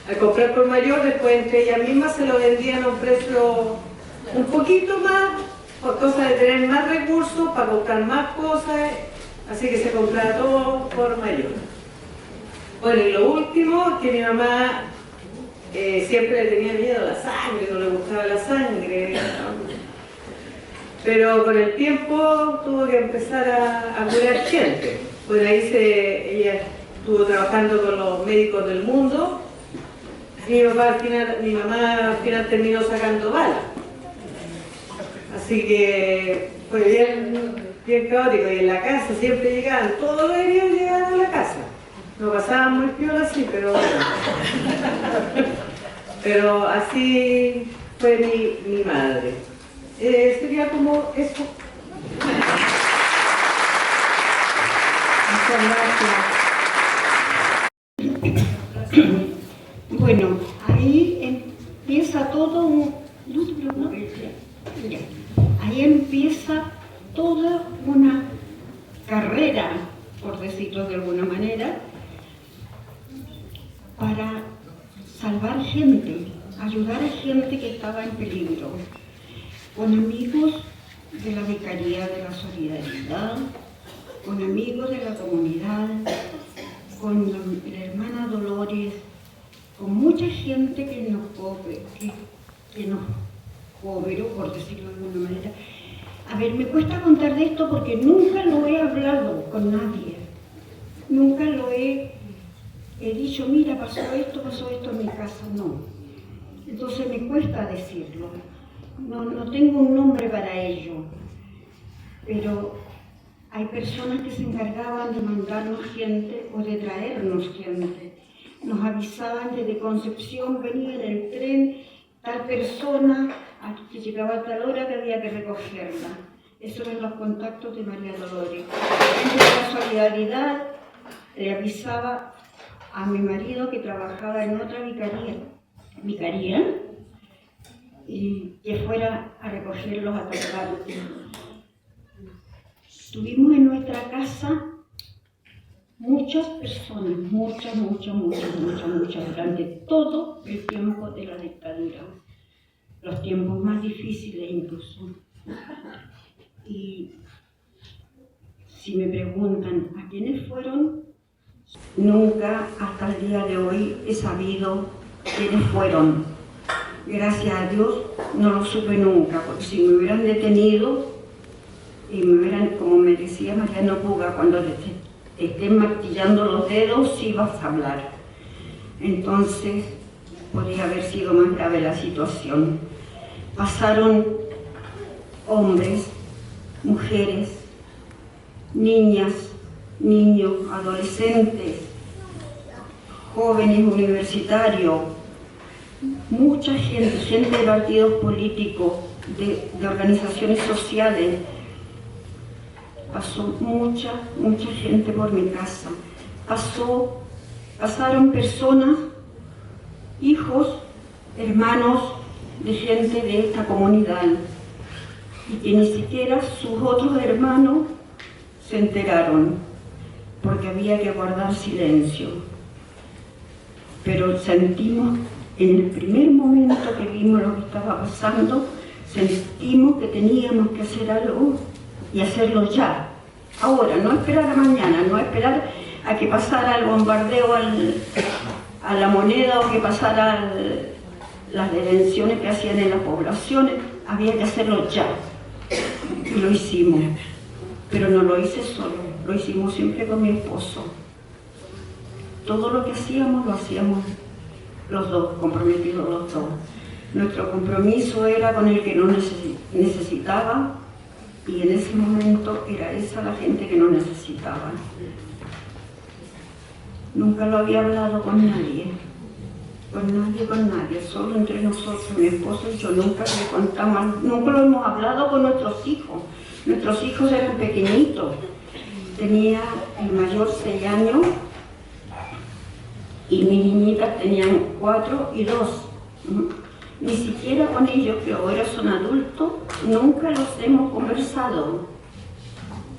Al comprar por mayor, después entre ellas mismas se lo vendían a un precio un poquito más, por cosa de tener más recursos, para comprar más cosas, así que se compraba todo por mayor. Bueno, y lo último, que mi mamá siempre le tenía miedo a la sangre, no le gustaba la sangre. Pero con el tiempo tuvo que empezar a curar gente. Bueno, ahí ella estuvo trabajando con los médicos del mundo. Mi mamá al final terminó sacando balas. Así que fue bien caótico. Y en la casa siempre llegaban, todos los heridos llegaban a la casa. No pasaban muy piola así, pero bueno. Pero así fue mi madre. Sería como eso. Muchas gracias. Bueno, ahí empieza todo ahí empieza toda una carrera, por decirlo de alguna manera, para salvar gente, ayudar a gente que estaba en peligro, con amigos de la Vicaría de la Solidaridad, con amigos de la comunidad, con la hermana Dolores, con mucha gente que nos cooperó, por decirlo de alguna manera. A ver, me cuesta contar de esto porque nunca lo he hablado con nadie, nunca lo he he dicho, mira, pasó esto en mi casa, no. Entonces me cuesta decirlo. No tengo un nombre para ello, pero hay personas que se encargaban de mandarnos gente o de traernos gente. Nos avisaban desde Concepción, venía en el tren, tal persona, que llegaba a tal hora que había que recogerla. Esos eran los contactos de María Dolores. En solidaridad le avisaba a mi marido que trabajaba en otra vicaría, y que fuera a recogerlos a tal parte. Tuvimos en nuestra casa muchas personas, muchas, durante todo el tiempo de la dictadura, los tiempos más difíciles incluso. Y si me preguntan a quiénes fueron, nunca hasta el día de hoy he sabido quiénes fueron. Gracias a Dios no lo supe nunca, porque si me hubieran detenido y me hubieran, como me decía Mariano Puga, cuando te estén martillando los dedos, sí vas a hablar. Entonces podría haber sido más grave la situación. Pasaron hombres, mujeres, niñas, niños, adolescentes, jóvenes universitarios, mucha gente de partidos políticos, de organizaciones sociales. Pasó mucha gente por mi casa. Pasaron personas, hijos, hermanos de gente de esta comunidad, y que ni siquiera sus otros hermanos se enteraron, porque había que guardar silencio. Pero sentimos, en el primer momento que vimos lo que estaba pasando, sentimos que teníamos que hacer algo y hacerlo ya, ahora, no esperar a mañana, no esperar a que pasara el bombardeo a La Moneda o que pasara las detenciones que hacían en las poblaciones. Había que hacerlo ya, y lo hicimos, pero no lo hice solo, lo hicimos siempre con mi esposo. Todo lo que hacíamos, lo hacíamos los dos, comprometidos los dos. Nuestro compromiso era con el que no necesitaba, y en ese momento era esa la gente que no necesitaba. Nunca lo había hablado con nadie, solo entre nosotros, mi esposo y yo. Nunca le contamos, nunca lo hemos hablado con nuestros hijos. Nuestros hijos eran pequeñitos, tenía el mayor 6 años, y mis niñitas tenían 4 y 2. Ni siquiera con ellos, que ahora son adultos, nunca los hemos conversado,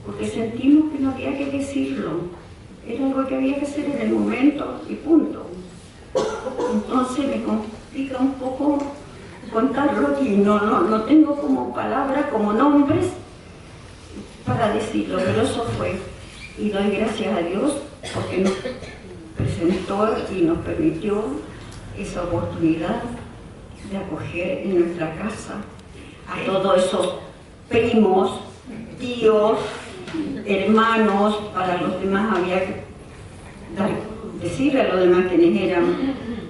porque sentimos que no había que decirlo. Era algo que había que hacer en el momento y punto. Entonces me complica un poco contarlo aquí. No tengo como palabras, como nombres para decirlo, pero eso fue. Y doy gracias a Dios porque nos presentó y nos permitió esa oportunidad de acoger en nuestra casa a todos esos primos, tíos, hermanos. Para los demás había que decirle a los demás quiénes eran.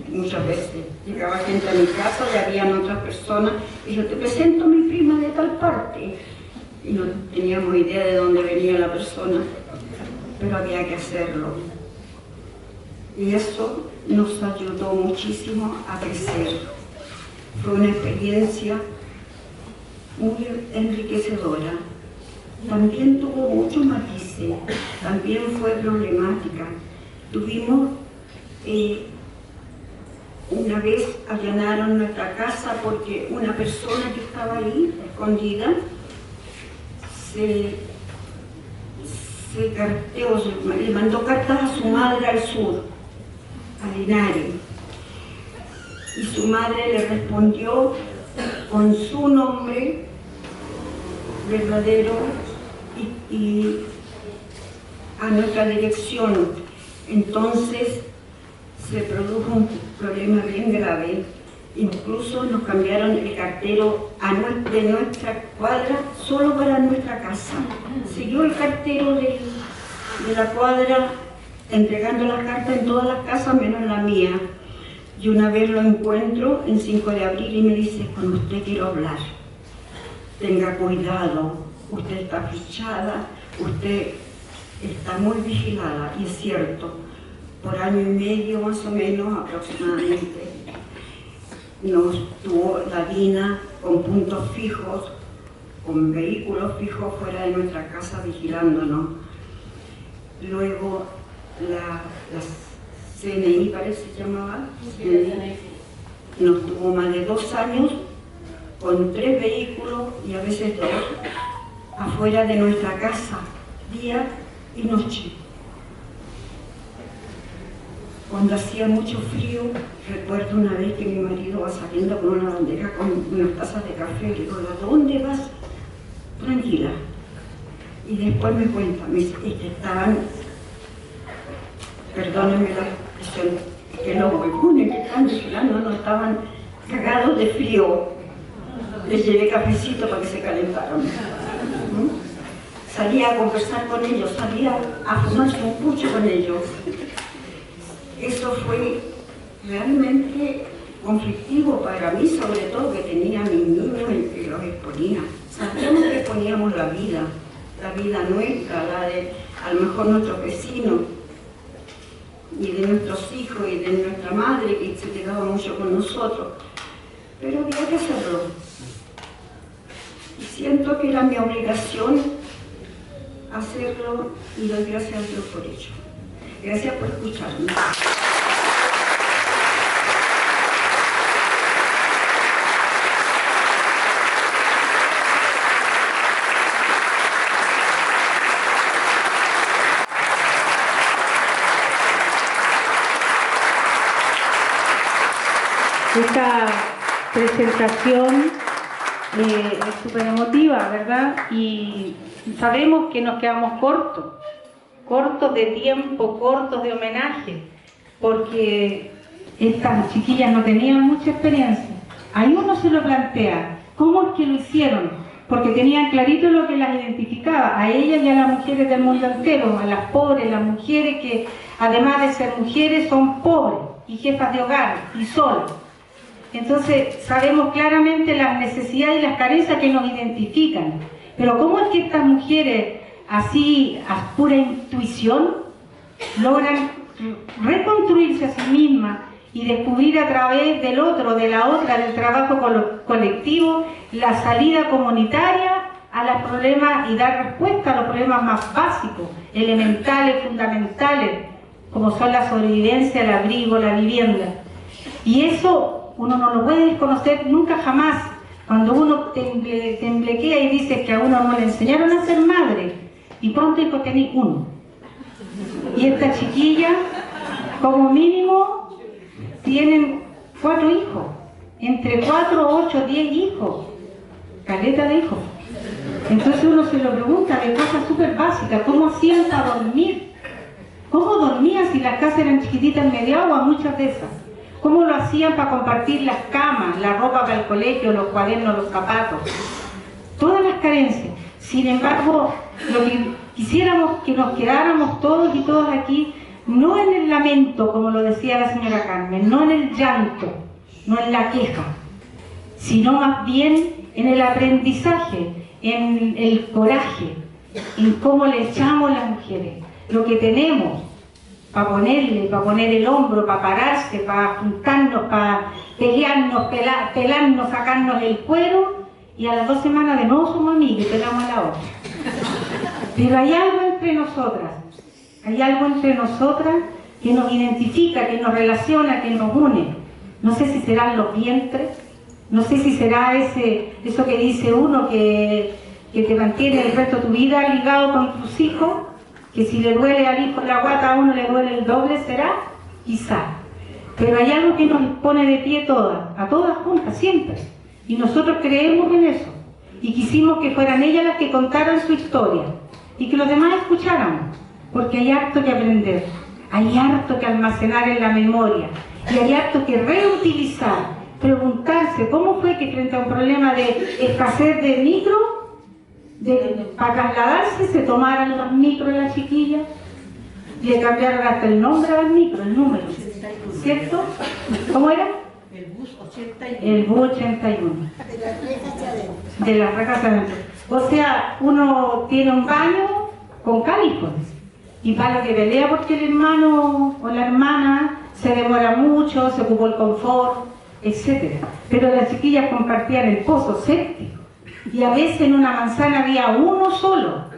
Muchas veces llegaba gente a mi casa y habían otras personas, y yo te presento a mi prima de tal parte, y no teníamos idea de dónde venía la persona, pero había que hacerlo. Y eso nos ayudó muchísimo a crecer. Fue una experiencia muy enriquecedora. También tuvo muchos matices, también fue problemática. Tuvimos, una vez allanaron nuestra casa porque una persona que estaba ahí, escondida, se carteó, le mandó cartas a su madre al sur, a Linares. Y su madre le respondió con su nombre verdadero y a nuestra dirección. Entonces se produjo un problema bien grave. Incluso nos cambiaron el cartero de nuestra cuadra solo para nuestra casa. Siguió el cartero de la cuadra entregando las cartas en todas las casas menos la mía. Y una vez lo encuentro en 5 de abril y me dice, con usted quiero hablar. Tenga cuidado, usted está fichada, usted está muy vigilada. Y es cierto, por año y medio más o menos aproximadamente, nos tuvo la DINA con puntos fijos, con vehículos fijos fuera de nuestra casa vigilándonos. Luego la CNI, parece que se llamaba, nos tuvo más de 2 años con 3 vehículos y a veces 2 afuera de nuestra casa, día y noche. Cuando hacía mucho frío, recuerdo una vez que mi marido va saliendo con una bandeja con unas tazas de café. Le digo, ¿a dónde vas? Tranquila. Y después me cuenta, me dice, es que estaban, perdónenme la expresión, que los huevones que están vigilando no estaban cagados de frío. Les llevé cafecito para que se calentaran. Salía a conversar con ellos, salía a fumarse un pucho con ellos. Eso fue realmente conflictivo para mí, sobre todo que tenía a mis niños y que los exponía. Sabíamos que poníamos la vida nuestra, la de a lo mejor nuestros vecinos, y de nuestros hijos y de nuestra madre, que se quedaba mucho con nosotros. Pero había que hacerlo. Y siento que era mi obligación hacerlo y doy gracias a Dios por ello. Gracias por escucharme. Esta presentación es súper emotiva, ¿verdad? Y sabemos que nos quedamos cortos de tiempo, cortos de homenaje, porque estas chiquillas no tenían mucha experiencia. Ahí uno se lo plantea, ¿cómo es que lo hicieron? Porque tenían clarito lo que las identificaba, a ellas y a las mujeres del mundo entero, a las pobres, las mujeres que además de ser mujeres son pobres y jefas de hogar y solas. Entonces sabemos claramente las necesidades y las carencias que nos identifican. Pero ¿cómo es que estas mujeres, así a pura intuición, logran reconstruirse a sí mismas y descubrir a través del otro, de la otra, del trabajo colectivo, la salida comunitaria a los problemas y dar respuesta a los problemas más básicos, elementales, fundamentales, como son la sobrevivencia, el abrigo, la vivienda? Y eso uno no lo puede desconocer nunca jamás. Cuando uno temblequea y dice que a uno no le enseñaron a ser madre, y pronto hijo tenés uno. Y esta chiquilla, como mínimo, tienen 4 hijos. Entre 4, 8, 10 hijos. Caleta de hijos. Entonces uno se lo pregunta de cosas súper básicas. ¿Cómo hacían para dormir? ¿Cómo dormían si las casas eran chiquititas en media agua? Muchas de esas. ¿Cómo lo hacían para compartir las camas, la ropa para el colegio, los cuadernos, los zapatos? Todas las carencias. Sin embargo, lo que quisiéramos que nos quedáramos todos y todas aquí, no en el lamento, como lo decía la señora Carmen, no en el llanto, no en la queja, sino más bien en el aprendizaje, en el coraje, en cómo le echamos las mujeres, lo que tenemos, para ponerle, para poner el hombro, para pararse, para juntarnos, para pelearnos, pelarnos, sacarnos el cuero, y a las 2 semanas de nuevo somos amigas y pelamos a la otra. Pero hay algo entre nosotras que nos identifica, que nos relaciona, que nos une. No sé si serán los vientres, no sé si será eso que dice uno que te mantiene el resto de tu vida ligado con tus hijos, que si le duele al hijo la guata a uno le duele el doble, será, quizá. Pero hay algo que nos pone de pie a todas juntas, siempre. Y nosotros creemos en eso. Y quisimos que fueran ellas las que contaran su historia. Y que los demás escucháramos. Porque hay harto que aprender. Hay harto que almacenar en la memoria. Y hay harto que reutilizar. Preguntarse cómo fue que frente a un problema de escasez de micro, para trasladarse se tomaran los micros las chiquillas. Le cambiaron hasta el nombre al micro, el número, ¿cierto? ¿Cómo era? El bus 81. El bus 81. De las rejas hacia adentro. De las rejas hacia adentro. O sea, uno tiene un baño con cálicos. Y para lo que pelea porque el hermano o la hermana se demora mucho, se ocupó el confort, etc. Pero las chiquillas compartían el pozo séptico. Y a veces en una manzana había uno solo.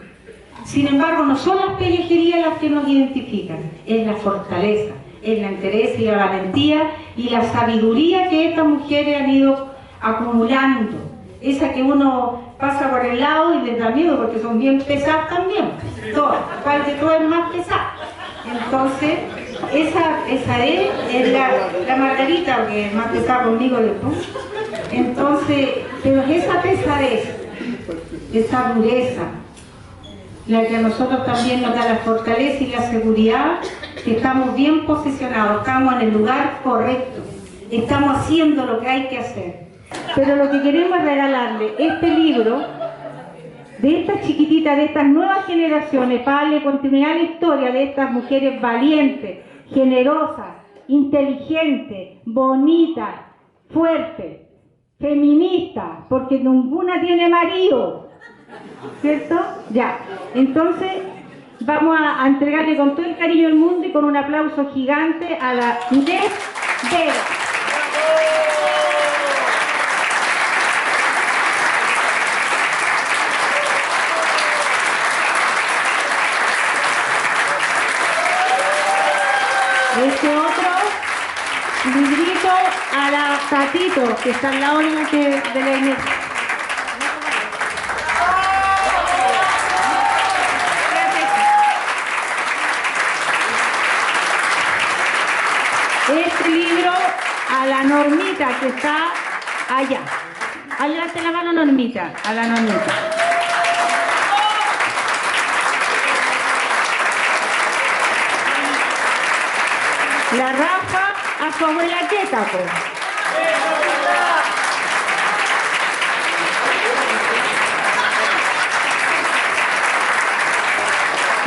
Sin embargo, no son las pellejerías las que nos identifican, es la fortaleza, es la entereza y la valentía y la sabiduría que estas mujeres han ido acumulando. Esa que uno pasa por el lado y les da miedo porque son bien pesadas también. Todas, ¿cuál de todas es más pesada? Entonces, esa es la Margarita, que es más pesada conmigo después. Entonces, pero es esa pesadez, esa dureza, la que a nosotros también nos da la fortaleza y la seguridad, que estamos bien posicionados, estamos en el lugar correcto, estamos haciendo lo que hay que hacer. Pero lo que queremos es regalarle este libro de estas chiquititas, de estas nuevas generaciones, para darle continuidad a la historia de estas mujeres valientes, generosas, inteligentes, bonitas, fuertes, feministas, porque ninguna tiene marido. ¿Cierto? Ya. Entonces, vamos a entregarle con todo el cariño del mundo y con un aplauso gigante a la Inés Vera. Este otro librito a la Tatito, que está al lado de la Inés. Este libro a la Normita, que está allá. Allá te la mano, Normita, a la Normita. La Rafa a su abuela Queta, pues.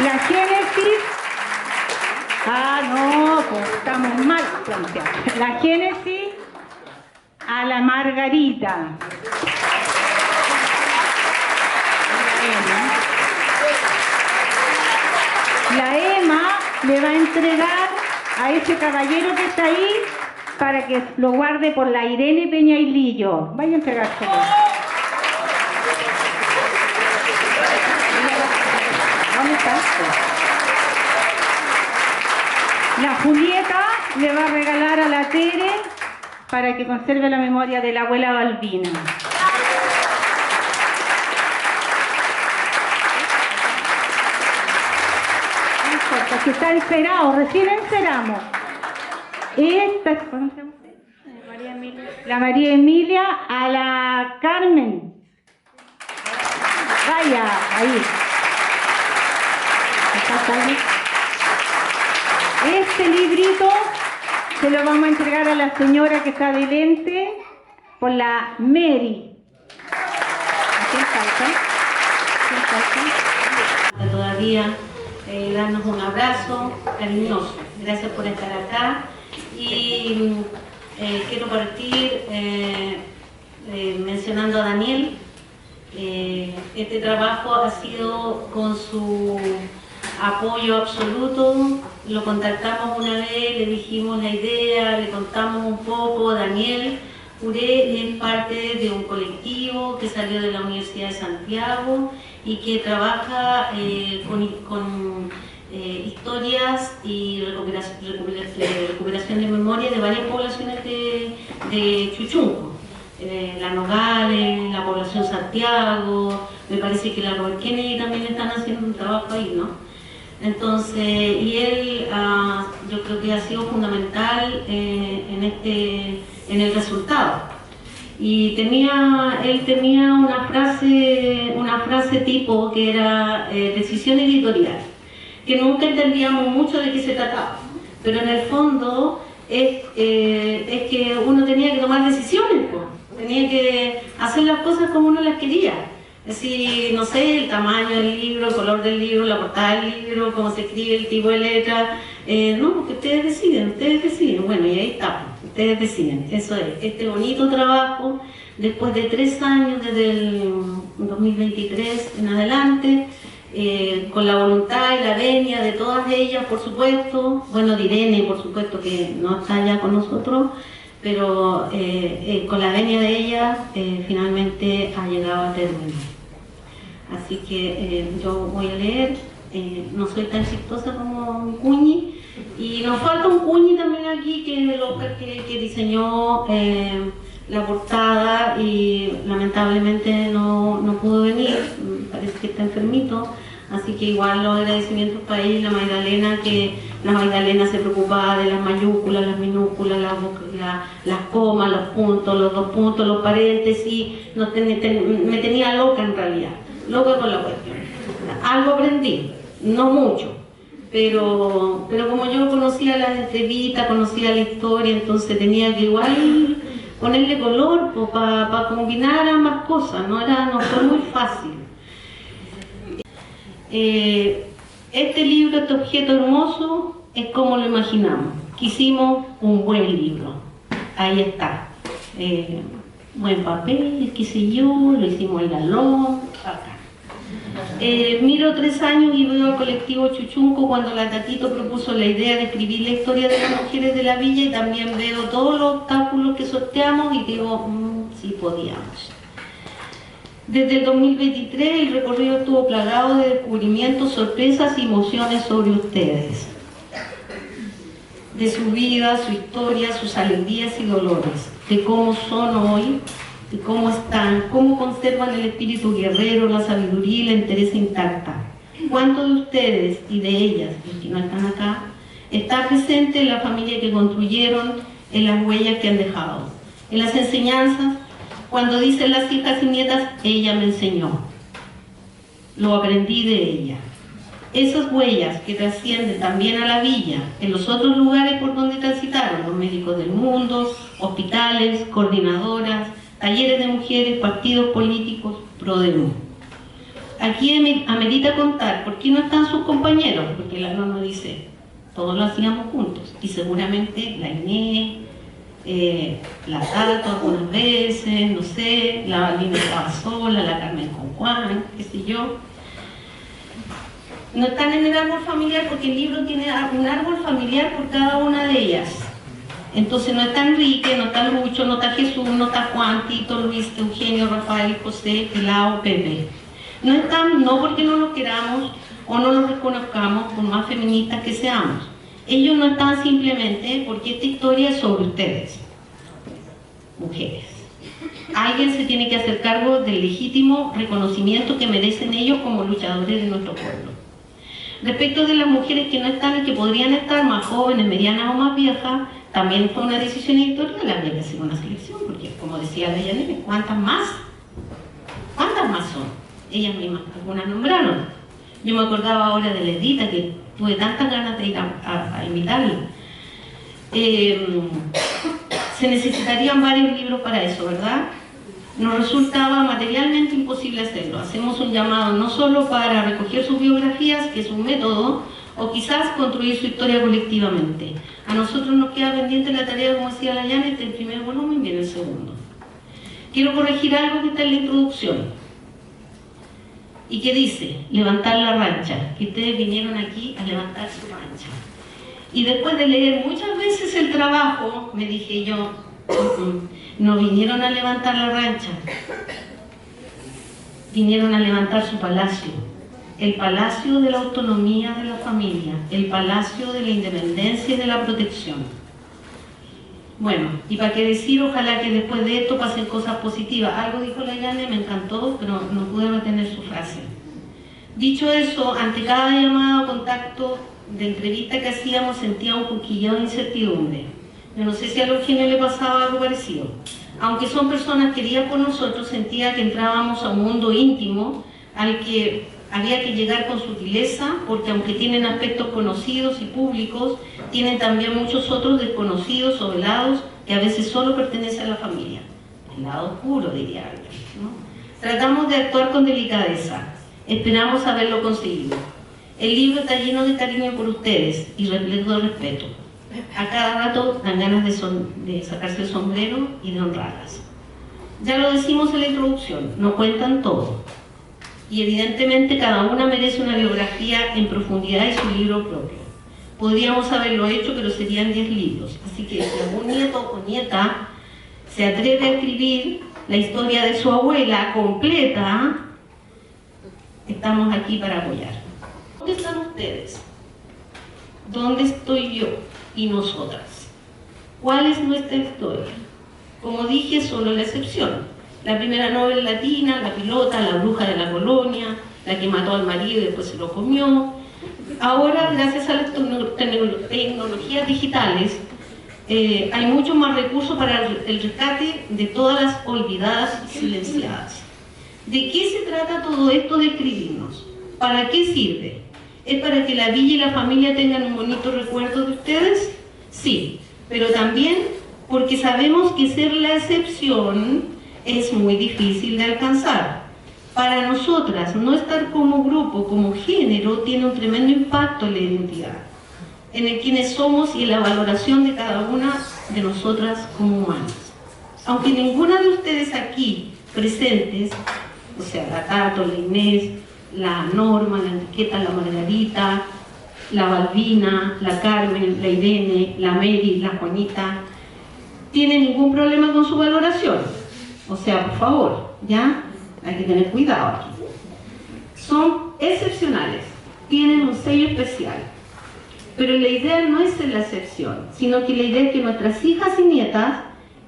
La Génesis. Ah, no, pues estamos mal planteados. La Génesis a la Margarita. La Emma le va a entregar a ese caballero que está ahí para que lo guarde por la Irene Peñailillo. Vaya a entregárselo. ¿Dónde está? La Julieta le va a regalar a la Tere para que conserve la memoria de la abuela Balbina. No importa, que está encerado, recién enceramos. Esta, ¿cómo se llama usted? La María Emilia a la Carmen. Vaya, ahí. Este librito se lo vamos a entregar a la señora que está delante por la Mary. ¿Quién falta? Todavía darnos un abrazo cariñoso. Gracias por estar acá y quiero partir mencionando a Daniel. Este trabajo ha sido con su apoyo absoluto. Lo contactamos una vez, le dijimos la idea, le contamos un poco. Daniel Uré es parte de un colectivo que salió de la Universidad de Santiago y que trabaja con historias y recuperación de memoria de varias poblaciones de Chuchunco. La Nogales, la población Santiago, me parece que la Robert Kennedy también están haciendo un trabajo ahí, ¿no? Entonces, y él yo creo que ha sido fundamental en el resultado. Y él tenía una frase tipo que era decisión editorial, que nunca entendíamos mucho de qué se trataba, pero en el fondo es que uno tenía que tomar decisiones, pues. Tenía que hacer las cosas como uno las quería. Es decir, no sé, el tamaño del libro, el color del libro, la portada del libro, cómo se escribe, el tipo de letra. No, porque ustedes deciden. Bueno, y ahí está, ustedes deciden. Eso es, este bonito trabajo, después de 3 años, desde el 2023 en adelante, con la voluntad y la venia de todas ellas, por supuesto, bueno, de Irene, por supuesto, que no está ya con nosotros, pero con la venia de ella, finalmente ha llegado a término. Así que yo voy a leer, no soy tan chistosa como mi cuñi, y nos falta un cuñi también aquí, que es el Oscar que diseñó la portada y lamentablemente no pudo venir, parece que está enfermito, así que igual los agradecimientos para él, la Magdalena, que la Magdalena se preocupaba de las mayúsculas, las minúsculas, las comas, los puntos, los 2 puntos, los paréntesis, me tenía loca en realidad. Loca con la cuestión. Algo aprendí, no mucho, pero como yo conocía las entrevistas, conocía la historia, entonces tenía que igual ponerle color para combinar ambas cosas, no fue muy fácil. Este libro, este objeto hermoso, es como lo imaginamos. Quisimos un buen libro, ahí está. Buen papel, qué sé yo, lo hicimos en galón, acá. Miro 3 años y veo al colectivo Chuchunco cuando la Tatito propuso la idea de escribir la historia de las mujeres de la villa, y también veo todos los obstáculos que sorteamos y digo, sí podíamos. Desde el 2023 el recorrido estuvo plagado de descubrimientos, sorpresas y emociones sobre ustedes, de su vida, su historia, sus alegrías y dolores, de cómo son hoy, de cómo están, cómo conservan el espíritu guerrero, la sabiduría y la entereza intacta. ¿Cuántos de ustedes y de ellas, los que no están acá, está presente en la familia que construyeron, en las huellas que han dejado, en las enseñanzas? Cuando dicen las hijas y nietas, ella me enseñó, lo aprendí de ella. Esas huellas que trascienden también a la villa, en los otros lugares por donde transitaron los médicos del mundo, hospitales, coordinadoras, talleres de mujeres, partidos políticos, PRODEMU. Aquí amerita contar por qué no están sus compañeros, porque la norma dice, todos lo hacíamos juntos, y seguramente la Inés, la Tato algunas veces, no sé, la Valina estaba sola, la Carmen con Juan, qué sé yo. No están en el árbol familiar porque el libro tiene un árbol familiar por cada una de ellas. Entonces no está Enrique, no está Lucho, no está Jesús, no está Juan, Tito, Luis, Eugenio, Rafael, José, Pelao, Pepe. No están, no porque no los queramos o no los reconozcamos, por más feministas que seamos. Ellos no están simplemente porque esta historia es sobre ustedes, mujeres. Alguien se tiene que hacer cargo del legítimo reconocimiento que merecen ellos como luchadores de nuestro pueblo. Respecto de las mujeres que no están y que podrían estar, más jóvenes, medianas o más viejas, también fue una decisión editorial, había que hacer una selección, porque como decía la Yanine, ¿cuántas más? ¿Cuántas más son? Ellas mismas, algunas nombraron. Yo me acordaba ahora de la Edita, que tuve tantas ganas de ir a invitarla. Se necesitarían varios libros para eso, ¿verdad? Nos resultaba materialmente imposible hacerlo. Hacemos un llamado no solo para recoger sus biografías, que es un método, o quizás construir su historia colectivamente. A nosotros nos queda pendiente la tarea, como decía la Janet, del primer volumen, viene el segundo. Quiero corregir algo que está en la introducción y que dice, levantar la rancha, que ustedes vinieron aquí a levantar su rancha. Y después de leer muchas veces el trabajo, me dije yo, no vinieron a levantar la rancha, vinieron a levantar su palacio, el palacio de la autonomía de la familia, el palacio de la independencia y de la protección. Bueno, y para qué decir, ojalá que después de esto pasen cosas positivas. Algo dijo la Yane, me encantó, pero no pude retener su frase. Dicho eso, ante cada llamada o contacto de entrevista que hacíamos sentía un poquillo de incertidumbre. Yo no sé si a Eugenio le pasaba algo parecido. Aunque son personas queridas por nosotros, sentía que entrábamos a un mundo íntimo al que había que llegar con sutileza, porque aunque tienen aspectos conocidos y públicos, tienen también muchos otros desconocidos o velados que a veces solo pertenecen a la familia. El lado oscuro, diría alguien, ¿no? Tratamos de actuar con delicadeza. Esperamos haberlo conseguido. El libro está lleno de cariño por ustedes y repleto de respeto. A cada rato dan ganas de sacarse el sombrero y de honrarlas. Ya lo decimos en la introducción, no cuentan todo. Y evidentemente cada una merece una biografía en profundidad y su libro propio. Podríamos haberlo hecho, pero serían 10 libros. Así que si algún nieto o nieta se atreve a escribir la historia de su abuela completa, estamos aquí para apoyar. ¿Dónde están ustedes? ¿Dónde estoy yo y nosotras? ¿Cuál es nuestra historia? Como dije, solo la excepción. La primera novela latina, La pilota, La bruja de la colonia, la que mató al marido y después se lo comió. Ahora, gracias a las tecnologías digitales, hay mucho más recursos para el rescate de todas las olvidadas y silenciadas. ¿De qué se trata todo esto de escribirnos? ¿Para qué sirve? ¿Es para que la villa y la familia tengan un bonito recuerdo de ustedes? Sí, pero también porque sabemos que ser la excepción es muy difícil de alcanzar. Para nosotras, no estar como grupo, como género, tiene un tremendo impacto en la identidad, en el quiénes somos y en la valoración de cada una de nosotras como humanas. Aunque ninguna de ustedes aquí presentes, o sea, la Tato, la Inés, la Norma, la Enriqueta, la Margarita, la Balbina, la Carmen, la Irene, la Mary, la Juanita, tienen ningún problema con su valoración. O sea, por favor, ¿ya? Hay que tener cuidado aquí. Son excepcionales, tienen un sello especial. Pero la idea no es ser la excepción, sino que la idea es que nuestras hijas y nietas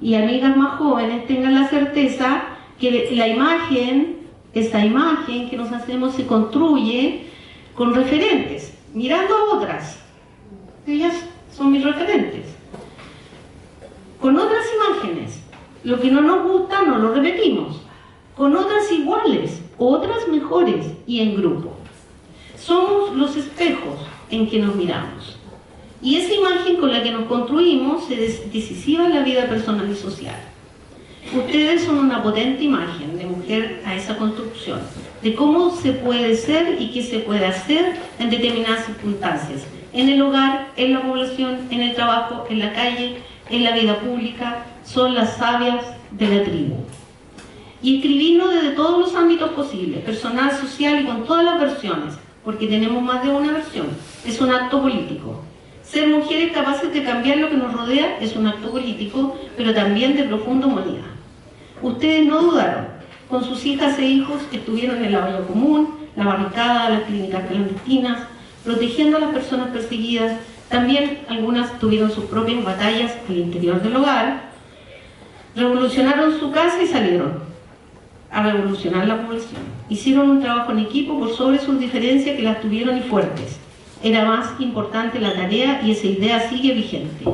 y amigas más jóvenes tengan la certeza que la imagen, esa imagen que nos hacemos se construye con referentes, mirando a otras. Ellas son mis referentes. Con otras imágenes. Lo que no nos gusta no lo repetimos. Con otras iguales, otras mejores y en grupo. Somos los espejos en que nos miramos. Y esa imagen con la que nos construimos es decisiva en la vida personal y social. Ustedes son una potente imagen de mujer a esa construcción, de cómo se puede ser y qué se puede hacer en determinadas circunstancias, en el hogar, en la población, en el trabajo, en la calle, en la vida pública. Son las sabias de la tribu. Y escribirnos desde todos los ámbitos posibles, personal, social y con todas las versiones, porque tenemos más de una versión, es un acto político. Ser mujeres capaces de cambiar lo que nos rodea es un acto político, pero también de profunda humanidad. Ustedes no dudaron, con sus hijas e hijos estuvieron en la olla común, la barricada, las clínicas clandestinas, protegiendo a las personas perseguidas. También algunas tuvieron sus propias batallas al interior del hogar, revolucionaron su casa y salieron a revolucionar la población. Hicieron un trabajo en equipo por sobre sus diferencias que las tuvieron y fuertes. Era más importante la tarea y esa idea sigue vigente.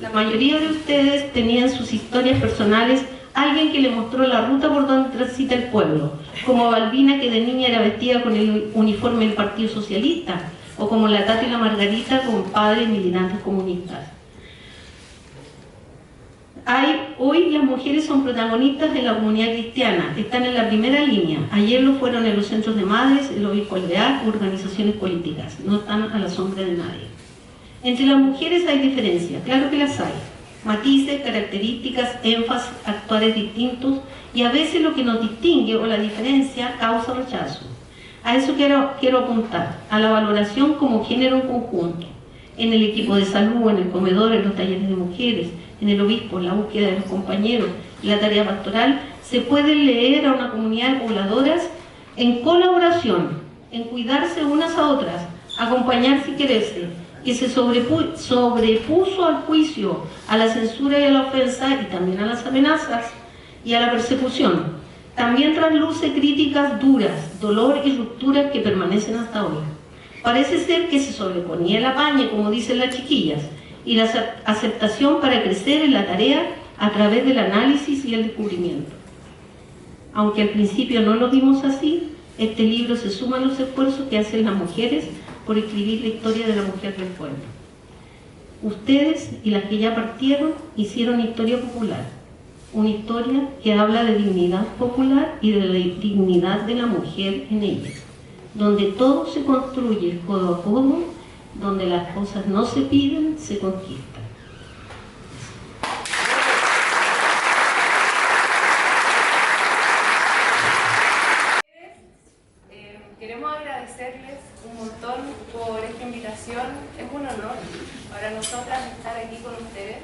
La mayoría de ustedes tenían sus historias personales, alguien que le mostró la ruta por donde transita el pueblo, como Balbina, que de niña era vestida con el uniforme del Partido Socialista, o como la Tato y la Margarita con padres militantes comunistas. Hoy las mujeres son protagonistas de la comunidad cristiana, están en la primera línea. Ayer lo fueron en los centros de madres, el obispo Alvear, organizaciones políticas. No están a la sombra de nadie. Entre las mujeres hay diferencias, claro que las hay. Matices, características, énfasis, actuales distintos, y a veces lo que nos distingue o la diferencia causa rechazo. A eso quiero apuntar, a la valoración como género en conjunto, en el equipo de salud, en el comedor, en los talleres de mujeres, en el obispo, en la búsqueda de los compañeros, en la tarea pastoral. Se puede leer a una comunidad de pobladoras en colaboración, en cuidarse unas a otras, acompañarse y quererse, que se sobrepuso al juicio, a la censura y a la ofensa, y también a las amenazas y a la persecución. También trasluce críticas duras, dolor y rupturas que permanecen hasta hoy. Parece ser que se sobreponía el apañe, como dicen las chiquillas, y la aceptación para crecer en la tarea a través del análisis y el descubrimiento. Aunque al principio no lo vimos así, este libro se suma a los esfuerzos que hacen las mujeres por escribir la historia de la mujer del pueblo. Ustedes y las que ya partieron hicieron historia popular. una historia que habla de dignidad popular y de la dignidad de la mujer en ella, donde todo se construye codo a codo, donde las cosas no se piden, se conquistan. Queremos agradecerles un montón por esta invitación. Es un honor para nosotras estar aquí con ustedes.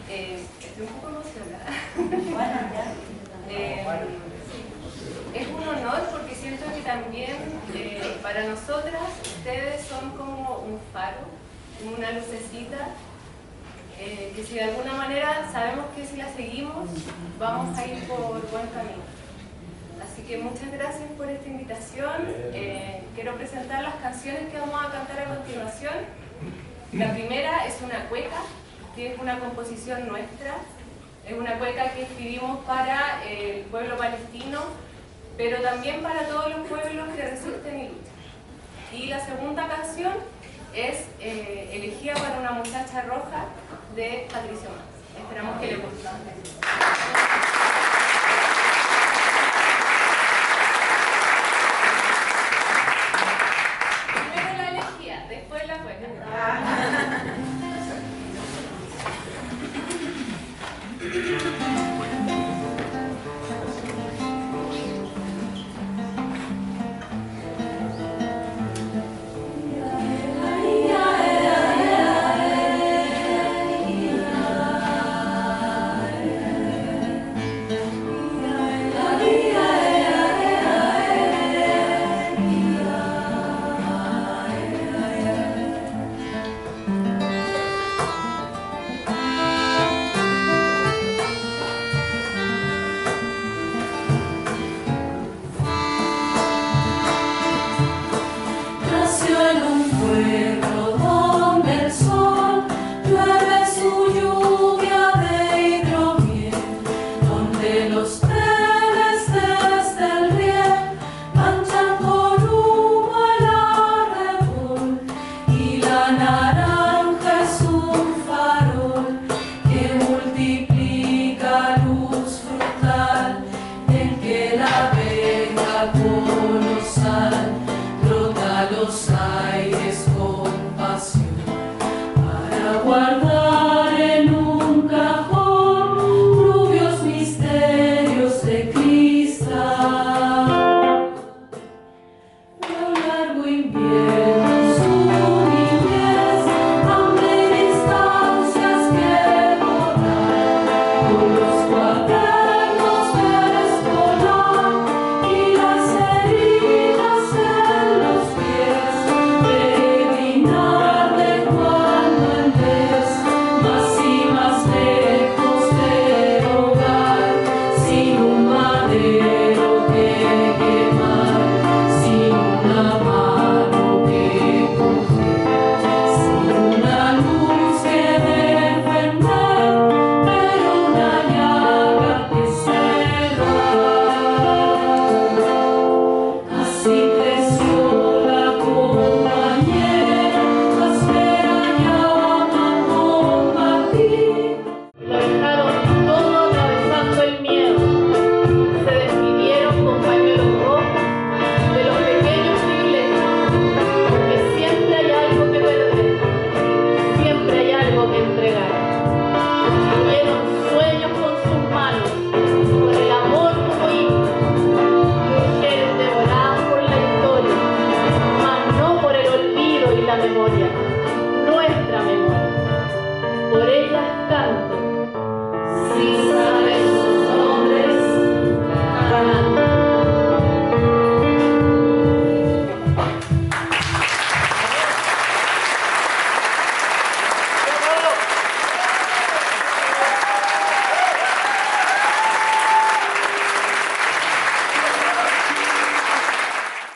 Estoy un poco emocionada. Es un honor porque siento que también para nosotras ustedes son como un faro, como una lucecita, que si de alguna manera sabemos que si la seguimos vamos a ir por buen camino. Así que muchas gracias por esta invitación. Quiero presentar las canciones que vamos a cantar a continuación. La primera es una cueca, que es una composición nuestra. Es una cueca que escribimos para el pueblo palestino, pero también para todos los pueblos que resisten y luchan. Y la segunda canción es Elegía para una muchacha roja, de Patricio Más. Esperamos que les